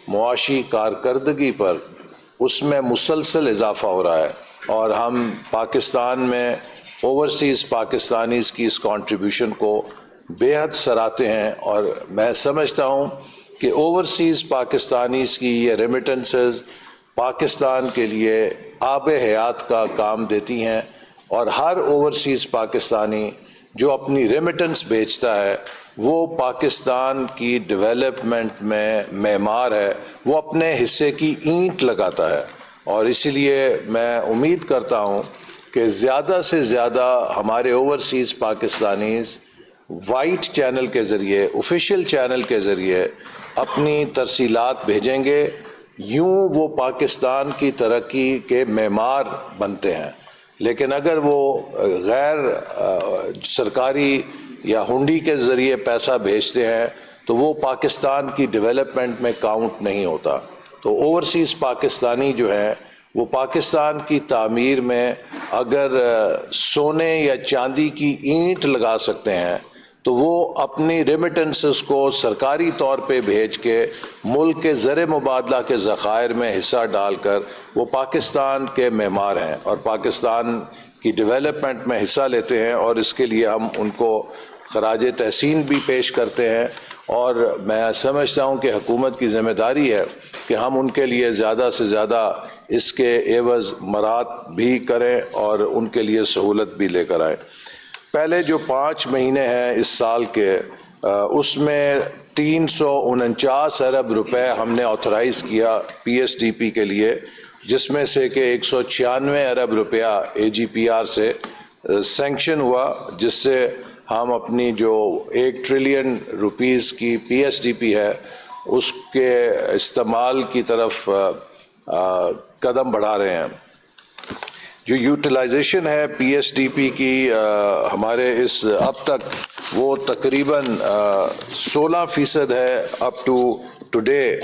معاشی کارکردگی پر اس میں مسلسل اضافہ ہو رہا ہے، اور ہم پاکستان میں اوورسیز پاکستانیز کی اس کنٹریبیوشن کو بے حد سراہتے ہیں، اور میں سمجھتا ہوں کہ اوورسیز پاکستانیز کی یہ ریمیٹنسز پاکستان کے لیے آب حیات کا کام دیتی ہیں، اور ہر اوورسیز پاکستانی جو اپنی ریمیٹنس بھیجتا ہے وہ پاکستان کی ڈیولپمنٹ میں معمار ہے، وہ اپنے حصے کی اینٹ لگاتا ہے. اور اسی لیے میں امید کرتا ہوں کہ زیادہ سے زیادہ ہمارے اوورسیز پاکستانیز وائٹ چینل کے ذریعے، آفیشیل چینل کے ذریعے اپنی ترسیلات بھیجیں گے. یوں وہ پاکستان کی ترقی کے معمار بنتے ہیں. لیکن اگر وہ غیر سرکاری یا ہنڈی کے ذریعے پیسہ بھیجتے ہیں تو وہ پاکستان کی ڈیولپمنٹ میں کاؤنٹ نہیں ہوتا. تو اوورسیز پاکستانی جو ہیں وہ پاکستان کی تعمیر میں اگر سونے یا چاندی کی اینٹ لگا سکتے ہیں تو وہ اپنی ریمیٹنسز کو سرکاری طور پہ بھیج کے ملک کے زر مبادلہ کے ذخائر میں حصہ ڈال کر وہ پاکستان کے معمار ہیں اور پاکستان کی ڈیولپمنٹ میں حصہ لیتے ہیں، اور اس کے لیے ہم ان کو خراج تحسین بھی پیش کرتے ہیں. اور میں سمجھتا ہوں کہ حکومت کی ذمہ داری ہے کہ ہم ان کے لیے زیادہ سے زیادہ اس کے عوض مراد بھی کریں اور ان کے لیے سہولت بھی لے کر آئیں. پہلے جو 5 مہینے ہیں اس سال کے، اس میں 349 ارب روپے ہم نے آتھرائز کیا پی ایس ڈی پی کے لیے، جس میں سے کہ 196 ارب روپیہ اے جی پی آر سے سینکشن ہوا، جس سے ہم اپنی جو 1 ٹریلین روپیز کی پی ایس ڈی پی ہے اس کے استعمال کی طرف قدم بڑھا رہے ہیں. جو یوٹیلائزیشن ہے پی ایس ڈی پی کی ہمارے اس اب تک وہ تقریباً 16% ہے اپ ٹو ٹوڈے،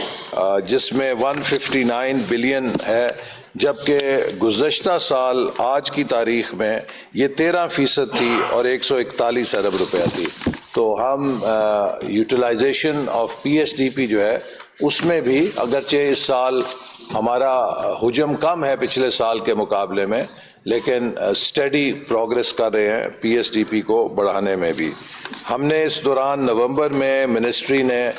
جس میں 159 بلین ہے، جبکہ گزشتہ سال آج کی تاریخ میں یہ 13% تھی اور 141 ارب روپیہ تھی. تو ہم utilization of P S D P جو ہے اس میں بھی اگرچہ اس سال ہمارا حجم کم ہے پچھلے سال کے مقابلے میں، لیکن اسٹڈی پروگرس کر رہے ہیں پی ایس ڈی پی کو بڑھانے میں بھی. ہم نے اس دوران نومبر میں منسٹری نے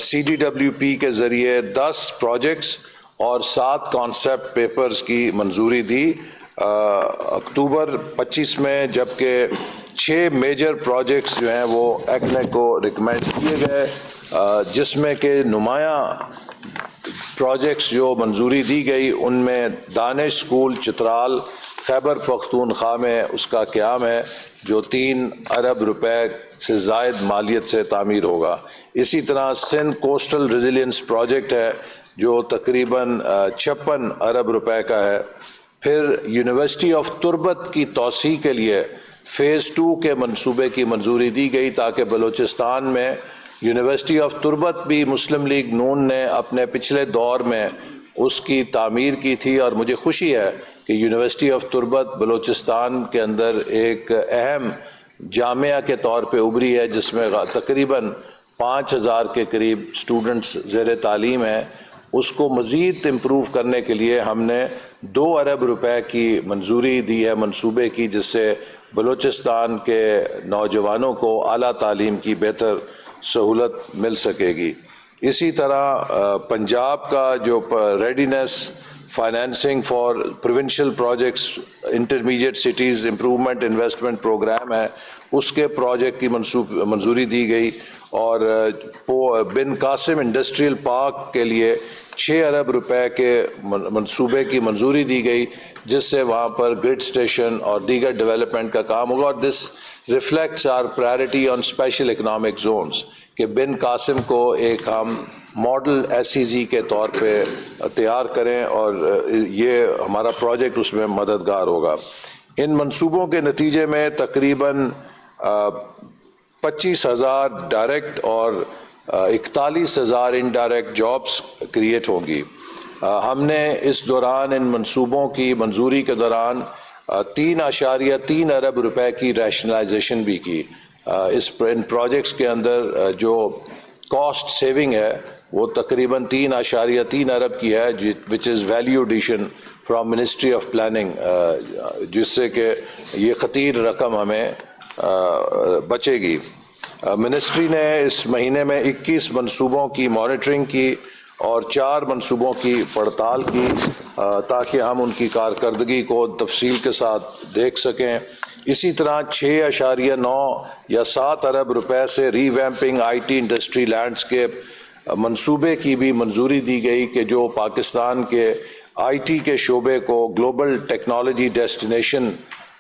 سی ڈی ڈبلیو پی کے ذریعے 10 پروجیکٹس اور 7 کانسیپٹ پیپرز کی منظوری دی اکتوبر 25 میں، جبکہ 6 میجر پروجیکٹس جو ہیں وہ ایکنیک کو ریکمینڈ کیے گئے، جس میں کہ نمایاں پروجیکٹس جو منظوری دی گئی ان میں دانش اسکول چترال خیبر پختونخوا میں اس کا قیام ہے، جو 3 ارب روپے سے زائد مالیت سے تعمیر ہوگا. اسی طرح سندھ کوسٹل ریزیلینس پروجیکٹ ہے جو تقریباً 56 ارب روپے کا ہے. پھر یونیورسٹی آف تربت کی توسیع کے لیے فیز 2 کے منصوبے کی منظوری دی گئی، تاکہ بلوچستان میں یونیورسٹی آف تربت بھی مسلم لیگ نون نے اپنے پچھلے دور میں اس کی تعمیر کی تھی، اور مجھے خوشی ہے کہ یونیورسٹی آف تربت بلوچستان کے اندر ایک اہم جامعہ کے طور پہ ابھری ہے، جس میں تقریباً 5000 کے قریب اسٹوڈنٹس زیر تعلیم ہیں. اس کو مزید امپروو کرنے کے لیے ہم نے 2 ارب روپے کی منظوری دی ہے منصوبے کی، جس سے بلوچستان کے نوجوانوں کو اعلیٰ تعلیم کی بہتر سہولت مل سکے گی. اسی طرح پنجاب کا جو readiness financing for provincial projects intermediate cities improvement investment program ہے، اس کے پروجیکٹ کی منظوری دی گئی، اور بن قاسم انڈسٹریل پارک کے لیے 6 ارب روپے کے منصوبے کی منظوری دی گئی، جس سے وہاں پر گرڈ اسٹیشن اور دیگر ڈیولپمنٹ کا کام ہوگا. اور this reflects our priority on special economic zones, کہ بن قاسم کو ایک ہم ماڈل ایس ای زی کے طور پہ تیار کریں، اور یہ ہمارا پروجیکٹ اس میں مددگار ہوگا. ان منصوبوں کے نتیجے میں تقریباً 25,000 ڈائریکٹ اور 41,000 انڈائریکٹ جابس کریٹ ہوں گی. ہم نے اس دوران ان منصوبوں کی منظوری کے دوران 3.3 ارب روپے کی ریشنلائزیشن بھی کی. ان پروجیکٹس کے اندر جو کاسٹ سیونگ ہے وہ تقریباً 3.3 ارب کی ہے which is value addition from ministry of planning, جس سے کہ یہ خطیر رقم ہمیں بچے گی۔ منسٹری نے اس مہینے میں 21 منصوبوں کی مانیٹرنگ کی اور 4 منصوبوں کی پڑتال کی تاکہ ہم ان کی کارکردگی کو تفصیل کے ساتھ دیکھ سکیں۔ اسی طرح 6.9 یا 7 ارب روپے سے ری ویمپنگ آئی ٹی انڈسٹری لینڈسکیپ منصوبے کی بھی منظوری دی گئی کہ جو پاکستان کے آئی ٹی کے شعبے کو گلوبل ٹیکنالوجی ڈیسٹینیشن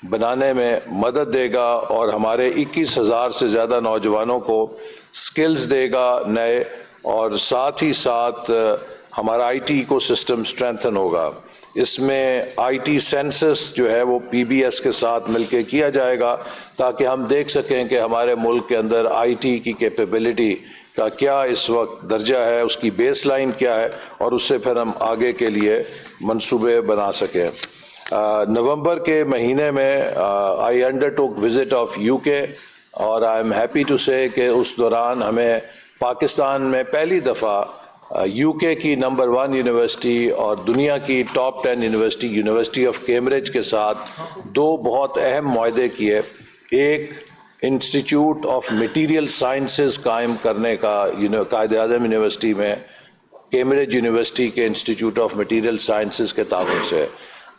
بنانے میں مدد دے گا اور ہمارے 21,000 سے زیادہ نوجوانوں کو سکلز دے گا نئے، اور ساتھ ہی ساتھ ہمارا I T ecosystem strengthen ہوگا۔ اس میں آئی ٹی سینسس جو ہے وہ پی بی ایس کے ساتھ مل کے کیا جائے گا تاکہ ہم دیکھ سکیں کہ ہمارے ملک کے اندر آئی ٹی کی کیپیبلٹی کا کیا اس وقت درجہ ہے، اس کی بیس لائن کیا ہے، اور اس سے پھر ہم آگے کے لیے منصوبے بنا سکیں۔ نومبر کے مہینے میں آئی انڈر ٹوک وزٹ آف یو کے، اور آئی ایم ہیپی ٹو سے کہ اس دوران ہمیں پاکستان میں پہلی دفعہ یو کے کی نمبر 1 یونیورسٹی اور دنیا کی ٹاپ 10 یونیورسٹی آف کیمبرج کے ساتھ 2 بہت اہم معاہدے کیے۔ ایک انسٹیٹیوٹ آف میٹیریل سائنسز قائم کرنے کا قائد اعظم یونیورسٹی میں کیمبرج یونیورسٹی کے انسٹیٹیوٹ آف میٹیریل سائنسز کے تعاون سے۔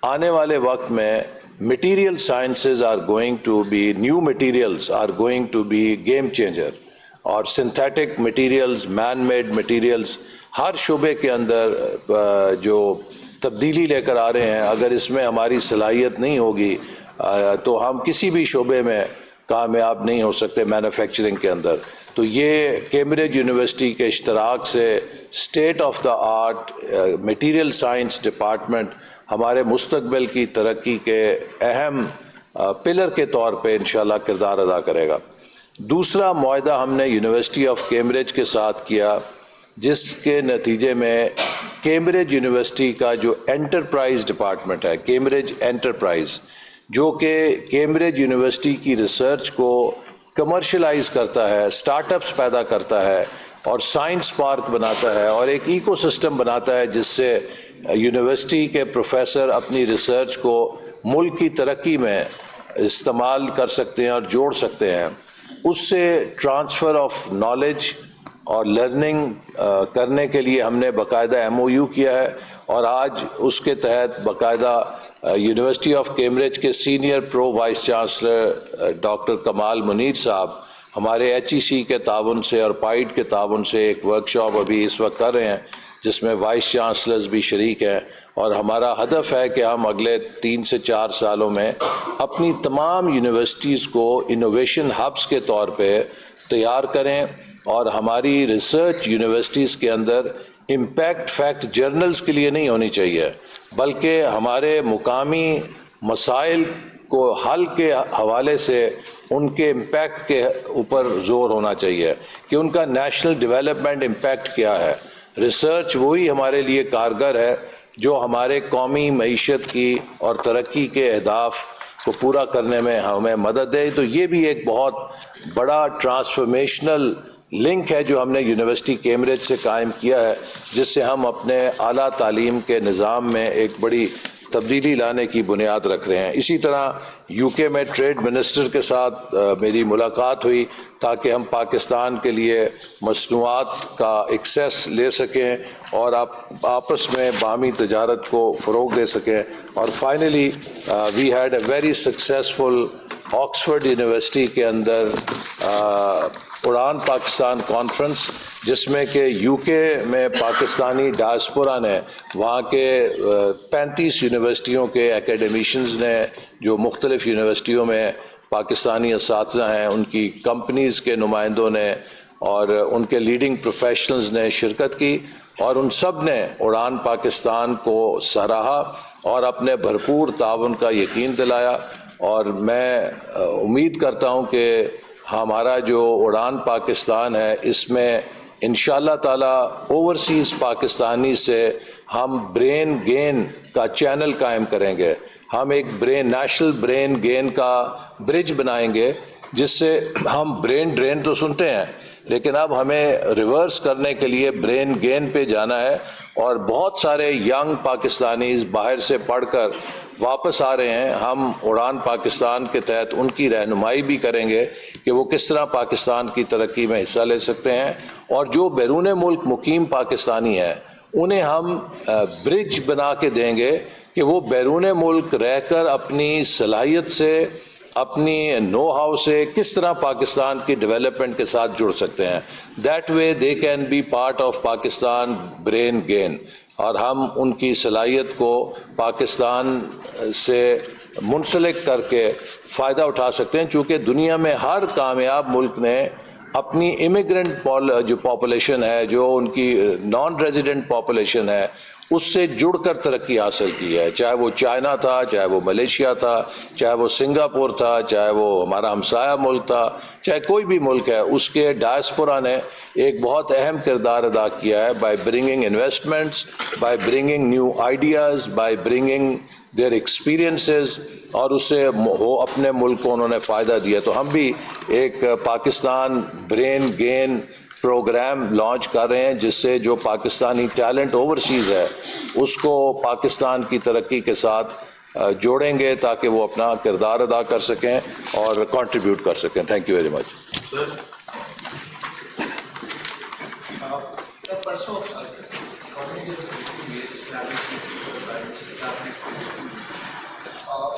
آنے والے وقت میں material sciences are going to be, new materials are going to be game changer, اور synthetic materials, man made materials ہر شعبے کے اندر جو تبدیلی لے کر آ رہے ہیں، اگر اس میں ہماری صلاحیت نہیں ہوگی تو ہم کسی بھی شعبے میں کامیاب نہیں ہو سکتے مینوفیکچرنگ کے اندر۔ تو یہ کیمبرج یونیورسٹی کے اشتراک سے state of the art material science department ہمارے مستقبل کی ترقی کے اہم پلر کے طور پہ انشاءاللہ کردار ادا کرے گا۔ دوسرا معاہدہ ہم نے یونیورسٹی آف کیمبرج کے ساتھ کیا، جس کے نتیجے میں کیمبرج یونیورسٹی کا جو انٹرپرائز ڈپارٹمنٹ ہے، کیمبرج انٹرپرائز، جو کہ کیمبرج یونیورسٹی کی ریسرچ کو کمرشلائز کرتا ہے، اسٹارٹ اپس پیدا کرتا ہے اور سائنس پارک بناتا ہے اور ایک ایکو سسٹم بناتا ہے جس سے یونیورسٹی کے پروفیسر اپنی ریسرچ کو ملک کی ترقی میں استعمال کر سکتے ہیں اور جوڑ سکتے ہیں۔ اس سے ٹرانسفر آف نالج اور لرننگ کرنے کے لیے ہم نے باقاعدہ ایم او یو کیا ہے، اور آج اس کے تحت باقاعدہ یونیورسٹی آف کیمبرج کے senior pro vice chancellor doctor Kamal Munir صاحب ہمارے ایچ ای سی کے تعاون سے اور پائیڈ کے تعاون سے ایک ورکشاپ ابھی اس وقت کر رہے ہیں جس میں وائس چانسلرز بھی شریک ہیں، اور ہمارا ہدف ہے کہ ہم اگلے 3 سے 4 سالوں میں اپنی تمام یونیورسٹیز کو انوویشن ہبس کے طور پہ تیار کریں، اور ہماری ریسرچ یونیورسٹیز کے اندر امپیکٹ فیکٹ جرنلز کے لیے نہیں ہونی چاہیے، بلکہ ہمارے مقامی مسائل کو حل کے حوالے سے ان کے امپیکٹ کے اوپر زور ہونا چاہیے کہ ان کا نیشنل ڈیولپمنٹ امپیکٹ کیا ہے۔ ریسرچ وہی ہمارے لیے کارگر ہے جو ہمارے قومی معیشت کی اور ترقی کے اہداف کو پورا کرنے میں ہمیں مدد دے۔ تو یہ بھی ایک بہت بڑا ٹرانسفارمیشنل لنک ہے جو ہم نے یونیورسٹی کیمبرج سے قائم کیا ہے، جس سے ہم اپنے اعلیٰ تعلیم کے نظام میں ایک بڑی تبدیلی لانے کی بنیاد رکھ رہے ہیں۔ اسی طرح یو کے میں ٹریڈ منسٹر کے ساتھ میری ملاقات ہوئی تاکہ ہم پاکستان کے لیے مصنوعات کا ایکسیس لے سکیں اور آپس میں باہمی تجارت کو فروغ دے سکیں۔ اور finally we had a very successful Oxford University کے اندر اڑان پاکستان کانفرنس، جس میں کہ یو کے میں پاکستانی ڈائسپورا نے وہاں کے 35 یونیورسٹیوں کے اکیڈمیشنز نے جو مختلف یونیورسٹیوں میں پاکستانی اساتذہ ہیں، ان کی کمپنیز کے نمائندوں نے اور ان کے لیڈنگ پروفیشنلز نے شرکت کی، اور ان سب نے اڑان پاکستان کو سراہا اور اپنے بھرپور تعاون کا یقین دلایا۔ اور میں امید کرتا ہوں کہ ہمارا جو اڑان پاکستان ہے اس میں انشاءاللہ تعالی اوورسیز پاکستانی سے ہم برین گین کا چینل قائم کریں گے، ہم ایک نیشنل برین گین کا برج بنائیں گے، جس سے ہم برین ڈرین تو سنتے ہیں لیکن اب ہمیں ریورس کرنے کے لیے برین گین پہ جانا ہے، اور بہت سارے ینگ پاکستانیز باہر سے پڑھ کر واپس آ رہے ہیں. ہم اڑان پاکستان کے تحت ان کی رہنمائی بھی کریں گے کہ وہ کس طرح پاکستان کی ترقی میں حصہ لے سکتے ہیں، اور جو بیرون ملک مقیم پاکستانی ہیں انہیں ہم برج بنا کے دیں گے کہ وہ بیرون ملک رہ کر اپنی صلاحیت سے، اپنی نو ہاؤ سے کس طرح پاکستان کی ڈیولپمنٹ کے ساتھ جڑ سکتے ہیں. That way they can be part of Pakistan brain gain, اور ہم ان کی صلاحیت کو پاکستان سے منسلک کر کے فائدہ اٹھا سکتے ہیں. چونکہ دنیا میں ہر کامیاب ملک نے اپنی امیگرنٹ جو پاپولیشن ہے، جو ان کی نان ریزیڈنٹ پاپولیشن ہے، اس سے جڑ کر ترقی حاصل کی ہے. چاہے وہ چائنا تھا، چاہے وہ ملیشیا تھا، چاہے وہ سنگاپور تھا، چاہے وہ ہمارا ہمسایہ ملک تھا، چاہے کوئی بھی ملک ہے، اس کے ڈائسپورا نے ایک بہت اہم کردار ادا کیا ہے by bringing investments, by bringing new ideas, by bringing their experiences, اور اس سے وہ اپنے ملک کو انہوں نے فائدہ دیا. تو ہم بھی ایک Pakistan brain gain program launch کر رہے ہیں، جس سے جو پاکستانی ٹیلنٹ اوورسیز ہے اس کو پاکستان کی ترقی کے ساتھ جوڑیں گے تاکہ وہ اپنا کردار ادا کر سکیں اور کنٹریبیوٹ کر سکیں. Thank you very much.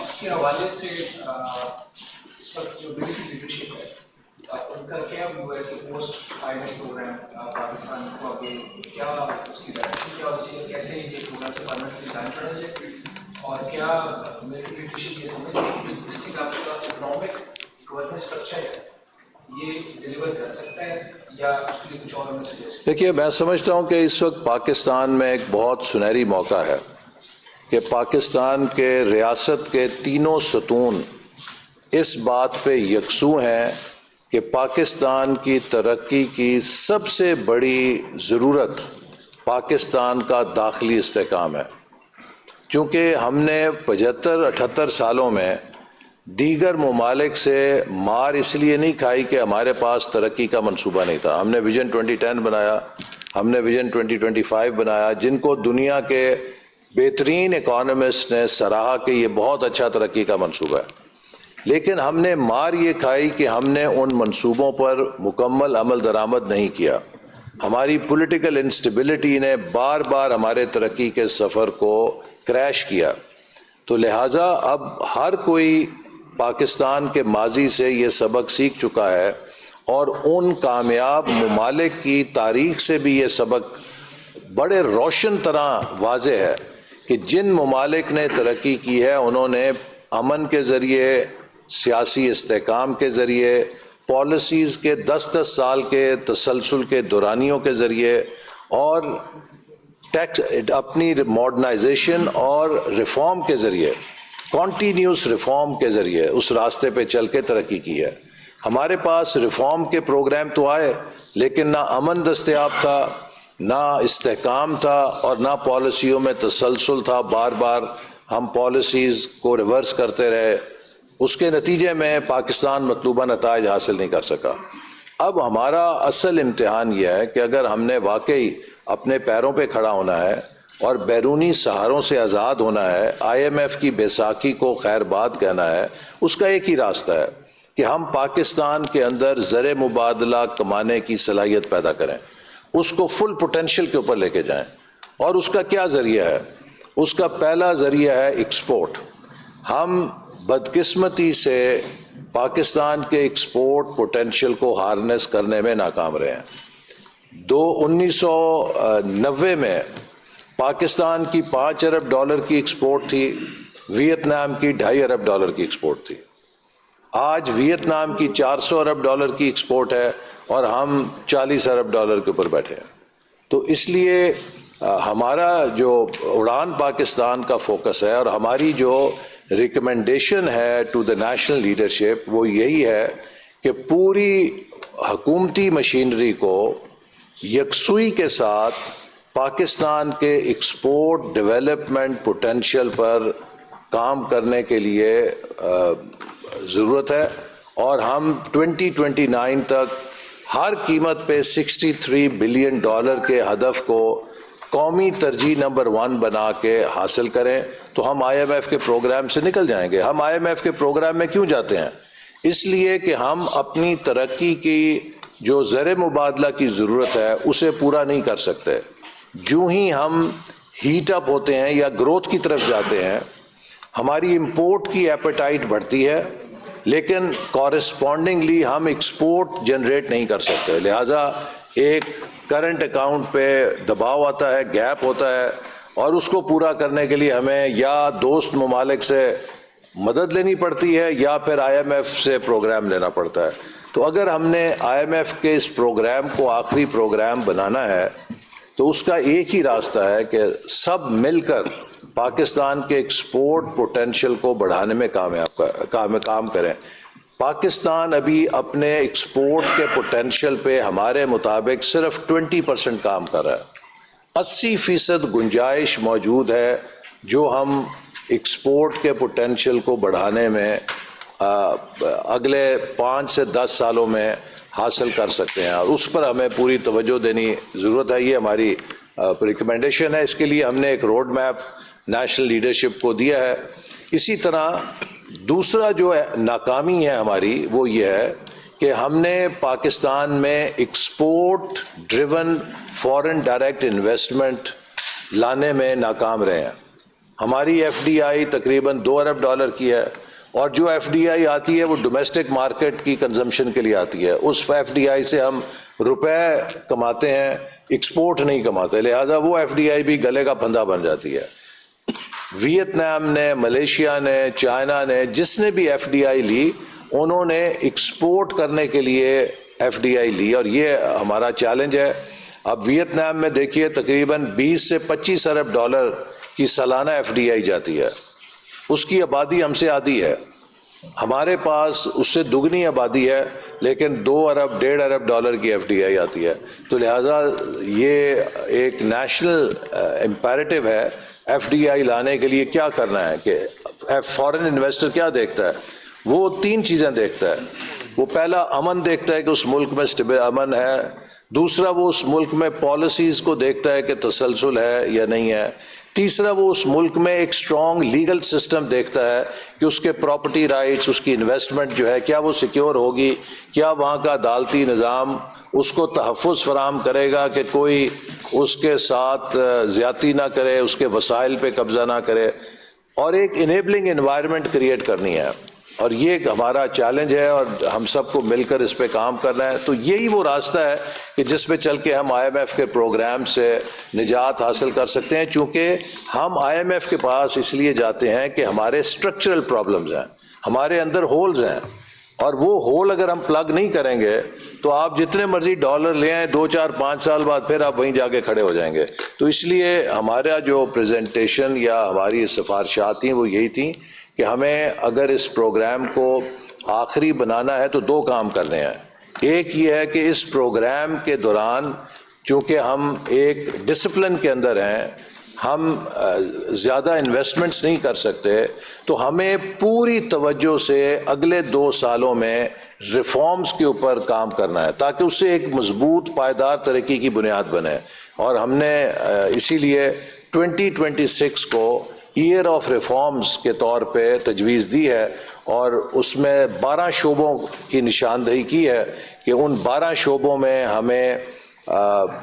اس کے حوالے سے اس وقت جو ملٹری لیڈرشپ ہے ان کا کیا وہ ہے کہ پوسٹ فائنل پروگرام پاکستان کو آگے کیا اس کی ڈائریکشن کیا ہونی چاہیے، کیسے یہ پروگرام سے پرماننٹلی جان چھوڑا جائے، اور کیا ملٹری لیڈرشپ یہ سمجھ ہے کہ ایگزسٹنگ آپ کا اکنامک گورننس اسٹرکچر ہے یہ ڈیلیور کر سکتا ہے، یا اس کے لیے کچھ اور ہمیں سجیسٹ؟ دیکھیے، میں سمجھتا ہوں کہ اس وقت پاکستان میں ایک بہت سنہری موقع ہے کہ پاکستان کے ریاست کے تینوں ستون اس بات پہ یکسو ہیں کہ پاکستان کی ترقی کی سب سے بڑی ضرورت پاکستان کا داخلی استحکام ہے. چونکہ ہم نے 75-78 سالوں میں دیگر ممالک سے مار اس لیے نہیں کھائی کہ ہمارے پاس ترقی کا منصوبہ نہیں تھا. ہم نے ویژن 2010 بنایا، ہم نے ویژن 2025 بنایا، جن کو دنیا کے بہترین اکانومسٹ نے سراہا کہ یہ بہت اچھا ترقی کا منصوبہ ہے. لیکن ہم نے مار یہ کھائی کہ ہم نے ان منصوبوں پر مکمل عمل درآمد نہیں کیا. ہماری پولیٹیکل انسٹیبلٹی نے بار بار ہمارے ترقی کے سفر کو کریش کیا. تو لہٰذا اب ہر کوئی پاکستان کے ماضی سے یہ سبق سیکھ چکا ہے، اور ان کامیاب ممالک کی تاریخ سے بھی یہ سبق بڑے روشن طرح واضح ہے کہ جن ممالک نے ترقی کی ہے انہوں نے امن کے ذریعے، سیاسی استحکام کے ذریعے، پالیسیز کے 10-10 سال کے تسلسل کے دورانیوں کے ذریعے، اور اپنی ماڈرنائزیشن اور ریفارم کے ذریعے، کانٹینیوس ریفارم کے ذریعے اس راستے پہ چل کے ترقی کی ہے. ہمارے پاس ریفارم کے پروگرام تو آئے، لیکن نہ امن دستیاب تھا، نہ استحکام تھا، اور نہ پالیسیوں میں تسلسل تھا. بار بار ہم پالیسیز کو ریورس کرتے رہے. اس کے نتیجے میں پاکستان مطلوبہ نتائج حاصل نہیں کر سکا. اب ہمارا اصل امتحان یہ ہے کہ اگر ہم نے واقعی اپنے پیروں پہ کھڑا ہونا ہے اور بیرونی سہاروں سے آزاد ہونا ہے، IMF کی بیساکھی کو خیر باد کہنا ہے، اس کا ایک ہی راستہ ہے کہ ہم پاکستان کے اندر زر مبادلہ کمانے کی صلاحیت پیدا کریں، اس کو فل پوٹینشل کے اوپر لے کے جائیں. اور اس کا کیا ذریعہ ہے؟ اس کا پہلا ذریعہ ہے ایکسپورٹ. ہم بدقسمتی سے پاکستان کے ایکسپورٹ پوٹینشل کو ہارنس کرنے میں ناکام رہے ہیں. 1990 میں پاکستان کی $5 ارب کی ایکسپورٹ تھی، ویتنام کی $2.5 ارب کی ایکسپورٹ تھی. آج ویتنام کی $400 ارب کی ایکسپورٹ ہے اور ہم $40 ارب کے اوپر بیٹھے ہیں. تو اس لیے ہمارا جو اڑان پاکستان کا فوکس ہے اور ہماری جو ریکمنڈیشن ہے ٹو دا نیشنل لیڈرشپ، وہ یہی ہے کہ پوری حکومتی مشینری کو یکسوئی کے ساتھ پاکستان کے ایکسپورٹ ڈیولپمنٹ پوٹینشل پر کام کرنے کے لیے ضرورت ہے. اور ہم 2029 تک ہر قیمت پہ $63 بلین کے ہدف کو قومی ترجیح نمبر 1 بنا کے حاصل کریں تو ہم آئی ایم ایف کے پروگرام سے نکل جائیں گے. ہم آئی ایم ایف کے پروگرام میں کیوں جاتے ہیں؟ اس لیے کہ ہم اپنی ترقی کی جو زر مبادلہ کی ضرورت ہے اسے پورا نہیں کر سکتے. جو ہی ہم ہیٹ اپ ہوتے ہیں یا گروتھ کی طرف جاتے ہیں ہماری امپورٹ کی ایپیٹائٹ بڑھتی ہے لیکن کورسپونڈنگلی ہم ایکسپورٹ جنریٹ نہیں کر سکتے. لہٰذا ایک کرنٹ اکاؤنٹ پہ دباؤ آتا ہے, گیپ ہوتا ہے, اور اس کو پورا کرنے کے لیے ہمیں یا دوست ممالک سے مدد لینی پڑتی ہے یا پھر آئی ایم ایف سے پروگرام لینا پڑتا ہے. تو اگر ہم نے آئی ایم ایف کے اس پروگرام کو آخری پروگرام بنانا ہے تو اس کا ایک ہی راستہ ہے کہ سب مل کر پاکستان کے ایکسپورٹ پوٹینشیل کو بڑھانے میں کام کریں. پاکستان ابھی اپنے ایکسپورٹ کے پوٹینشیل پہ ہمارے مطابق صرف 20% کام کر رہا ہے. 80% گنجائش موجود ہے جو ہم ایکسپورٹ کے پوٹینشیل کو بڑھانے میں اگلے 5 سے 10 سالوں میں حاصل کر سکتے ہیں, اور اس پر ہمیں پوری توجہ دینی ضرورت ہے. یہ ہماری ریکمنڈیشن ہے. اس کے لیے ہم نے ایک روڈ میپ نیشنل لیڈرشپ کو دیا ہے. اسی طرح دوسرا جو ناکامی ہے ہماری وہ یہ ہے کہ ہم نے پاکستان میں export driven foreign direct investment لانے میں ناکام رہے ہیں. ہماری ایف ڈی آئی تقریباً $2 ارب کی ہے, اور جو ایف ڈی آئی آتی ہے وہ ڈومیسٹک مارکیٹ کی کنزمپشن کے لیے آتی ہے. اس ایف ڈی آئی سے ہم روپے کماتے ہیں, ایکسپورٹ نہیں کماتے. لہذا وہ ایف ڈی آئی بھی گلے کا پھندا بن جاتی ہے. ویتنام نے, ملیشیا نے, چائنا نے, جس نے بھی ایف ڈی آئی لی انہوں نے ایکسپورٹ کرنے کے لیے ایف ڈی آئی لی, اور یہ ہمارا چیلنج ہے. اب ویتنام میں دیکھیے تقریباً $20 سے $25 ارب کی سالانہ ایف ڈی آئی جاتی ہے. اس کی آبادی ہم سے آدھی ہے, ہمارے پاس اس سے دگنی آبادی ہے لیکن $2 ارب $1.5 ارب کی ایف ڈی آئی آتی ہے. تو لہٰذا یہ ایک نیشنل امپیریٹو ہے ایف ڈی آئی لانے کے لیے. کیا کرنا ہے کہ فورن انویسٹر کیا دیکھتا ہے؟ وہ 3 چیزیں دیکھتا ہے. وہ پہلا امن دیکھتا ہے کہ اس ملک میں امن ہے. دوسرا وہ اس ملک میں پالیسیز کو دیکھتا ہے کہ تسلسل ہے یا نہیں ہے. تیسرا وہ اس ملک میں ایک اسٹرانگ لیگل سسٹم دیکھتا ہے کہ اس کے پراپرٹی رائٹس, اس کی انویسٹمنٹ جو ہے کیا وہ سیکیور ہوگی, کیا وہاں کا عدالتی نظام اس کو تحفظ فراہم کرے گا کہ کوئی اس کے ساتھ زیادتی نہ کرے, اس کے وسائل پہ قبضہ نہ کرے, اور ایک انیبلنگ انوائرمنٹ کریٹ کرنی ہے. اور یہ ہمارا چیلنج ہے اور ہم سب کو مل کر اس پہ کام کرنا ہے. تو یہی وہ راستہ ہے کہ جس پہ چل کے ہم آئی ایم ایف کے پروگرام سے نجات حاصل کر سکتے ہیں. چونکہ ہم آئی ایم ایف کے پاس اس لیے جاتے ہیں کہ ہمارے اسٹرکچرل پرابلمز ہیں, ہمارے اندر ہولز ہیں, اور وہ ہول اگر ہم پلگ نہیں کریں گے تو آپ جتنے مرضی ڈالر لے آئیں 2 4 5 سال بعد پھر آپ وہیں جا کے کھڑے ہو جائیں گے. تو اس لیے ہمارا جو پریزنٹیشن یا ہماری سفارشات تھیں وہ یہی تھیں کہ ہمیں اگر اس پروگرام کو آخری بنانا ہے تو 2 کام کرنے ہیں. ایک یہ ہے کہ اس پروگرام کے دوران چونکہ ہم ایک ڈسپلن کے اندر ہیں, ہم زیادہ انویسٹمنٹس نہیں کر سکتے, تو ہمیں پوری توجہ سے اگلے 2 سالوں میں ریفارمز کے اوپر کام کرنا ہے تاکہ اس سے ایک مضبوط پائیدار ترقی کی بنیاد بنے. اور ہم نے اسی لیے 2026 کو ایئر آف ریفارمز کے طور پہ تجویز دی ہے, اور اس میں 12 شعبوں کی نشاندہی کی ہے کہ ان 12 شعبوں میں ہمیں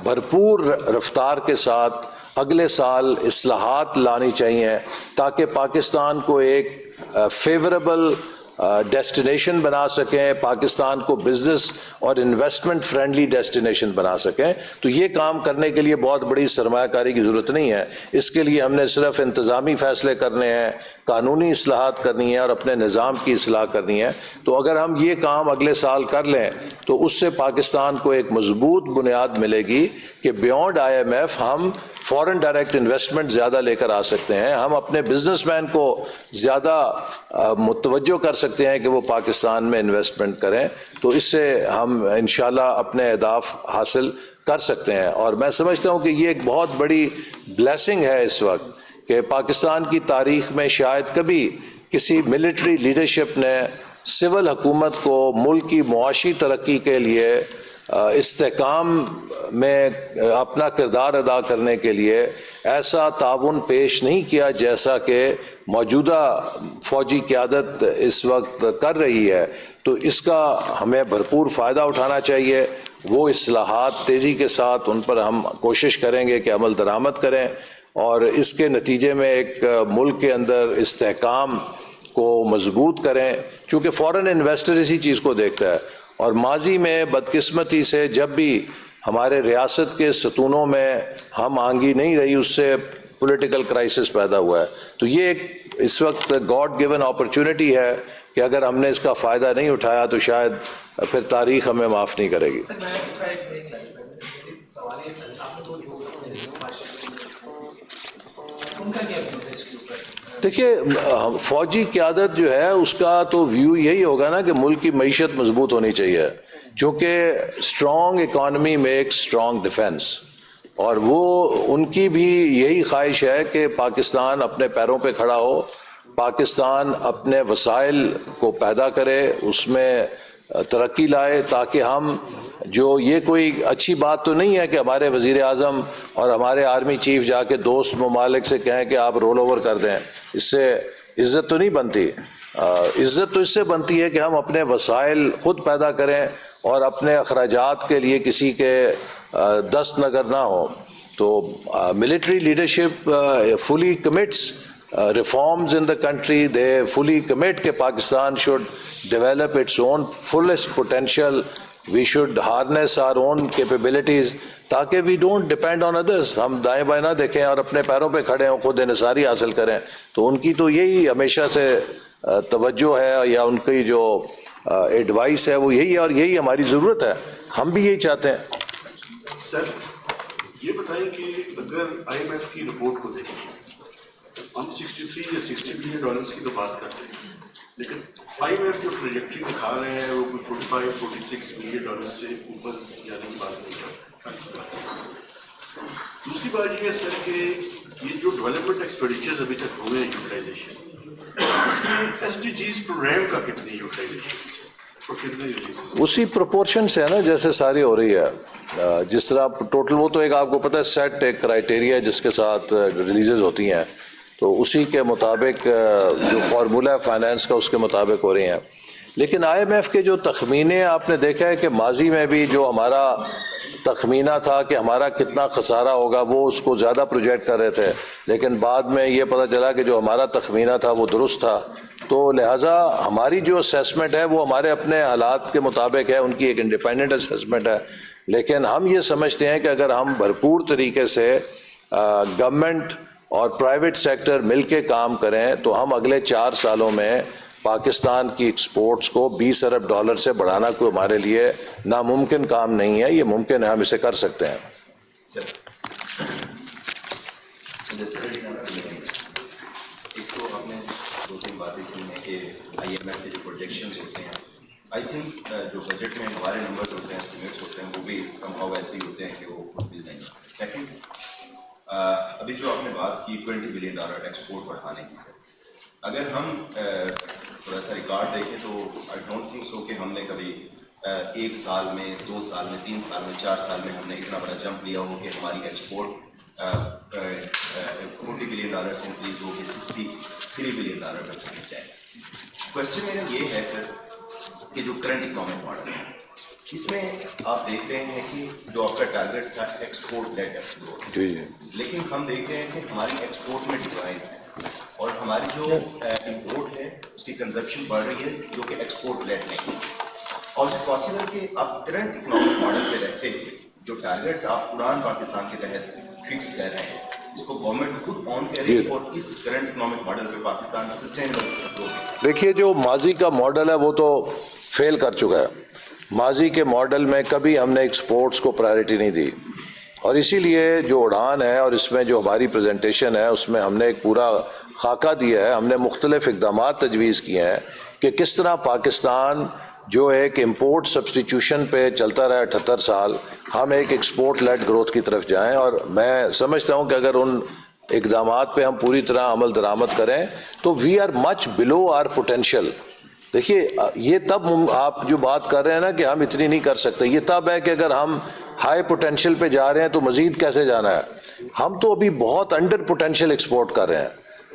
بھرپور رفتار کے ساتھ اگلے سال اصلاحات لانی چاہیے تاکہ پاکستان کو ایک فیوریبل ڈیسٹینیشن بنا سکیں, پاکستان کو بزنس اور انویسٹمنٹ فرینڈلی ڈیسٹینیشن بنا سکیں. تو یہ کام کرنے کے لیے بہت بڑی سرمایہ کاری کی ضرورت نہیں ہے. اس کے لیے ہم نے صرف انتظامی فیصلے کرنے ہیں, قانونی اصلاحات کرنی ہے اور اپنے نظام کی اصلاح کرنی ہے. تو اگر ہم یہ کام اگلے سال کر لیں تو اس سے پاکستان کو ایک مضبوط بنیاد ملے گی کہ بیونڈ آئی ایم ایف ہم فورن ڈائریکٹ انویسٹمنٹ زیادہ لے کر آ سکتے ہیں, ہم اپنے بزنس مین کو زیادہ متوجہ کر سکتے ہیں کہ وہ پاکستان میں انویسٹمنٹ کریں. تو اس سے ہم انشاءاللہ اپنے اہداف حاصل کر سکتے ہیں. اور میں سمجھتا ہوں کہ یہ ایک بہت بڑی بلیسنگ ہے اس وقت کہ پاکستان کی تاریخ میں شاید کبھی کسی ملٹری لیڈرشپ نے سول حکومت کو ملک کی معاشی ترقی کے لیے استحکام میں اپنا کردار ادا کرنے کے لیے ایسا تعاون پیش نہیں کیا جیسا کہ موجودہ فوجی قیادت اس وقت کر رہی ہے، تو اس کا ہمیں بھرپور فائدہ اٹھانا چاہیے. وہ اصلاحات تیزی کے ساتھ ان پر ہم کوشش کریں گے کہ عمل درآمد کریں، اور اس کے نتیجے میں ایک ملک کے اندر استحکام کو مضبوط کریں، چونکہ فورن انویسٹر اسی چیز کو دیکھتا ہے. اور ماضی میں بدقسمتی سے جب بھی ہمارے ریاست کے ستونوں میں ہم آہنگی نہیں رہی، اس سے پولیٹیکل کرائسس پیدا ہوا ہے. تو یہ ایک اس وقت گاڈ گیون اپرچونٹی ہے کہ اگر ہم نے اس کا فائدہ نہیں اٹھایا تو شاید پھر تاریخ ہمیں معاف نہیں کرے گی. دیکھیے، فوجی قیادت جو ہے اس کا تو ویو یہی ہوگا نا کہ ملک کی معیشت مضبوط ہونی چاہیے، چونکہ strong economy make strong defence, اور وہ ان کی بھی یہی خواہش ہے کہ پاکستان اپنے پیروں پہ کھڑا ہو، پاکستان اپنے وسائل کو پیدا کرے، اس میں ترقی لائے، تاکہ ہم جو یہ کوئی اچھی بات تو نہیں ہے کہ ہمارے وزیر اعظم اور ہمارے آرمی چیف جا کے دوست ممالک سے کہیں کہ آپ رول اوور کر دیں. اس سے عزت تو نہیں بنتی. عزت تو اس سے بنتی ہے کہ ہم اپنے وسائل خود پیدا کریں اور اپنے اخراجات کے لیے کسی کے دست نگر نہ ہوں. تو military leadership fully commits reforms in the country. They fully commit کہ Pakistan should develop its own fullest potential. We should harness our own capabilities تاکہ we don't depend on others. ہم دائیں بائیں نہ دیکھیں اور اپنے پیروں پہ کھڑے ہوں، خود انحصاری حاصل کریں. تو ان کی تو یہی ہمیشہ سے توجہ ہے، یا ان کی جو ایڈوائس ہے وہ یہی ہے، اور یہی ہماری ضرورت ہے. ہم بھی یہی چاہتے ہیں. سر یہ بتائیں کہ اگر آئی ایم ایف کی رپورٹ کو دیکھیں، ہم 63 یا 60 بلین ڈالرز کی تو بات کرتے ہیں، لیکن آئی ایم ایف جو ٹریجیکٹری دکھا رہے ہیں وہ 45-46 بلین ڈالرز سے اوپر جانے کی بات نہیں کرتے. دوسری بات یہ ہے سر کہ یہ جو ڈیولپمنٹ ایکسپینڈیچرز ابھی تک ہوئے ہیں یوٹیلائزیشن، اس میں ایس ڈی جیز پروگرام کا کتنی یوٹیلائزیشن اسی پروپورشن سے ہے نا جیسے ساری ہو رہی ہے. جس طرح ٹوٹل وہ تو ایک آپ کو پتہ ہے سیٹ ایک کرائیٹیریا جس کے ساتھ ریلیزز ہوتی ہیں، تو اسی کے مطابق جو فارمولہ ہے فائنینس کا اس کے مطابق ہو رہی ہیں. لیکن آئی ایم ایف کے جو تخمینے آپ نے دیکھا ہے کہ ماضی میں بھی جو ہمارا تخمینہ تھا کہ ہمارا کتنا خسارہ ہوگا وہ اس کو زیادہ پروجیکٹ کر رہے تھے، لیکن بعد میں یہ پتہ چلا کہ جو ہمارا تخمینہ تھا وہ درست تھا. تو لہٰذا ہماری جو اسیسمنٹ ہے وہ ہمارے اپنے حالات کے مطابق ہے، ان کی ایک انڈیپینڈنٹ اسیسمنٹ ہے. لیکن ہم یہ سمجھتے ہیں کہ اگر ہم بھرپور طریقے سے گورنمنٹ اور پرائیویٹ سیکٹر مل کے کام کریں تو ہم اگلے 4 سالوں میں پاکستان کی ایکسپورٹس کو $20 ارب سے بڑھانا کوئی ہمارے لیے ناممکن کام نہیں ہے. یہ ممکن ہے، ہم اسے کر سکتے ہیں. ایک تو آپ نے 2-3 باتیں کی ہیں کہ آئی ایم ایف کے جو پروجیکشنز ہوتے ہیں، آئی تھنک جو بجٹ میں ہمارے نمبر ہوتے ہیں، اسٹیمیٹس ہوتے ہیں، وہ بھی سم ہاؤ ایسے ہی ہوتے ہیں کہ وہ فلفل نہیں. سیکنڈ، ابھی جو آپ نے بات کی $20 بلین ایکسپورٹ بڑھانے کی، سر اگر ہم تھوڑا سا ریکارڈ دیکھیں تو آئی ڈونٹ تھنک سو کہ ہم نے کبھی 1 سال میں 2 سال میں 3 سال میں 4 سال میں ہم نے اتنا بڑا جمپ لیا ہو کہ ہماری ایکسپورٹ $40 بلین سے انکریز ہو کے $63 بلین تک پہنچ جائے. کوشچن میرا یہ ہے سر کہ جو کرنٹ اکنامک ماڈل ہے اس میں آپ دیکھ رہے ہیں کہ جو آپ کا ٹارگیٹ تھا ایکسپورٹ لیڈ گروتھ، لیکن ہم دیکھ رہے ہیں کہ ہماری ایکسپورٹ میں ڈکلائن ہے اور ہماری جو امپورٹ ہے اس کی کنزمپشن بڑھ رہی ہے جو کہ ایکسپورٹ لیڈ نہیں ہے. اور اس پاسبل کہ آپ کرنٹ اکنامک ماڈل پہ رہتے ہوئے جو ٹارگیٹس آپ اڑان پاکستان کے تحت فکس کر رہے ہیں اس کو گورنمنٹ خود آن کرے اور اس کرنٹ اکنامک ماڈل پہ پاکستان سسٹینیبل ہو. دیکھیے جو ماضی کا ماڈل ہے وہ تو فیل کر چکا ہے. ماضی کے ماڈل میں کبھی ہم نے ایکسپورٹس کو پرائرٹی نہیں دی، اور اسی لیے جو اڑان ہے اور اس میں جو ہماری پریزنٹیشن ہے اس میں ہم نے ایک پورا خاکہ دیا ہے. ہم نے مختلف اقدامات تجویز کیے ہیں کہ کس طرح پاکستان جو ایک امپورٹ سبسٹیٹیوشن پہ چلتا رہا 78 سال، ہم ایک ایکسپورٹ لیڈ گروتھ کی طرف جائیں. اور میں سمجھتا ہوں کہ اگر ان اقدامات پہ ہم پوری طرح عمل درآمد کریں تو we are much below our potential. دیکھیے یہ تب آپ جو بات کر رہے ہیں نا کہ ہم اتنی نہیں کر سکتے، یہ تب ہے کہ اگر ہم ہائی پوٹینشیل پہ جا رہے ہیں تو مزید کیسے جانا ہے. ہم تو ابھی بہت انڈر پوٹینشیل ایکسپورٹ کر رہے ہیں،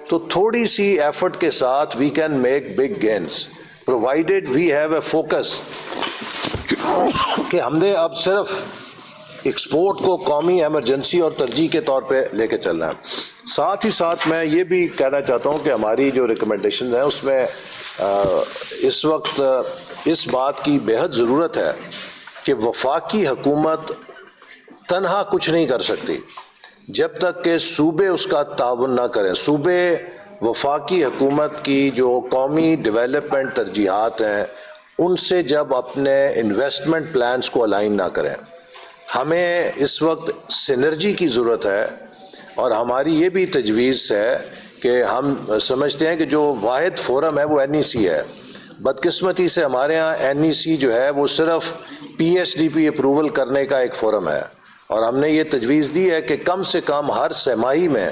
تو تھوڑی سی ایفرٹ کے ساتھ we can make big gains provided we have a focus کہ ہم نے اب صرف ایکسپورٹ کو قومی ایمرجنسی اور ترجیح کے طور پہ لے کے چلنا ہے. ساتھ ہی ساتھ میں یہ بھی کہنا چاہتا ہوں کہ ہماری جو ریکمنڈیشن ہیں اس میں اس وقت اس بات کی بے حد ضرورت ہے کہ وفاقی حکومت تنہا کچھ نہیں کر سکتی جب تک کہ صوبے اس کا تعاون نہ کریں. صوبے وفاقی حکومت کی جو قومی ڈیولپمنٹ ترجیحات ہیں ان سے جب اپنے انویسٹمنٹ پلانز کو الائن نہ کریں. ہمیں اس وقت سینرجی کی ضرورت ہے، اور ہماری یہ بھی تجویز ہے کہ ہم سمجھتے ہیں کہ جو واحد فورم ہے وہ NEC ہے. بدقسمتی سے ہمارے ہاں NEC جو ہے وہ صرف PSDP اپروول کرنے کا ایک فورم ہے، اور ہم نے یہ تجویز دی ہے کہ کم سے کم ہر سہ ماہی میں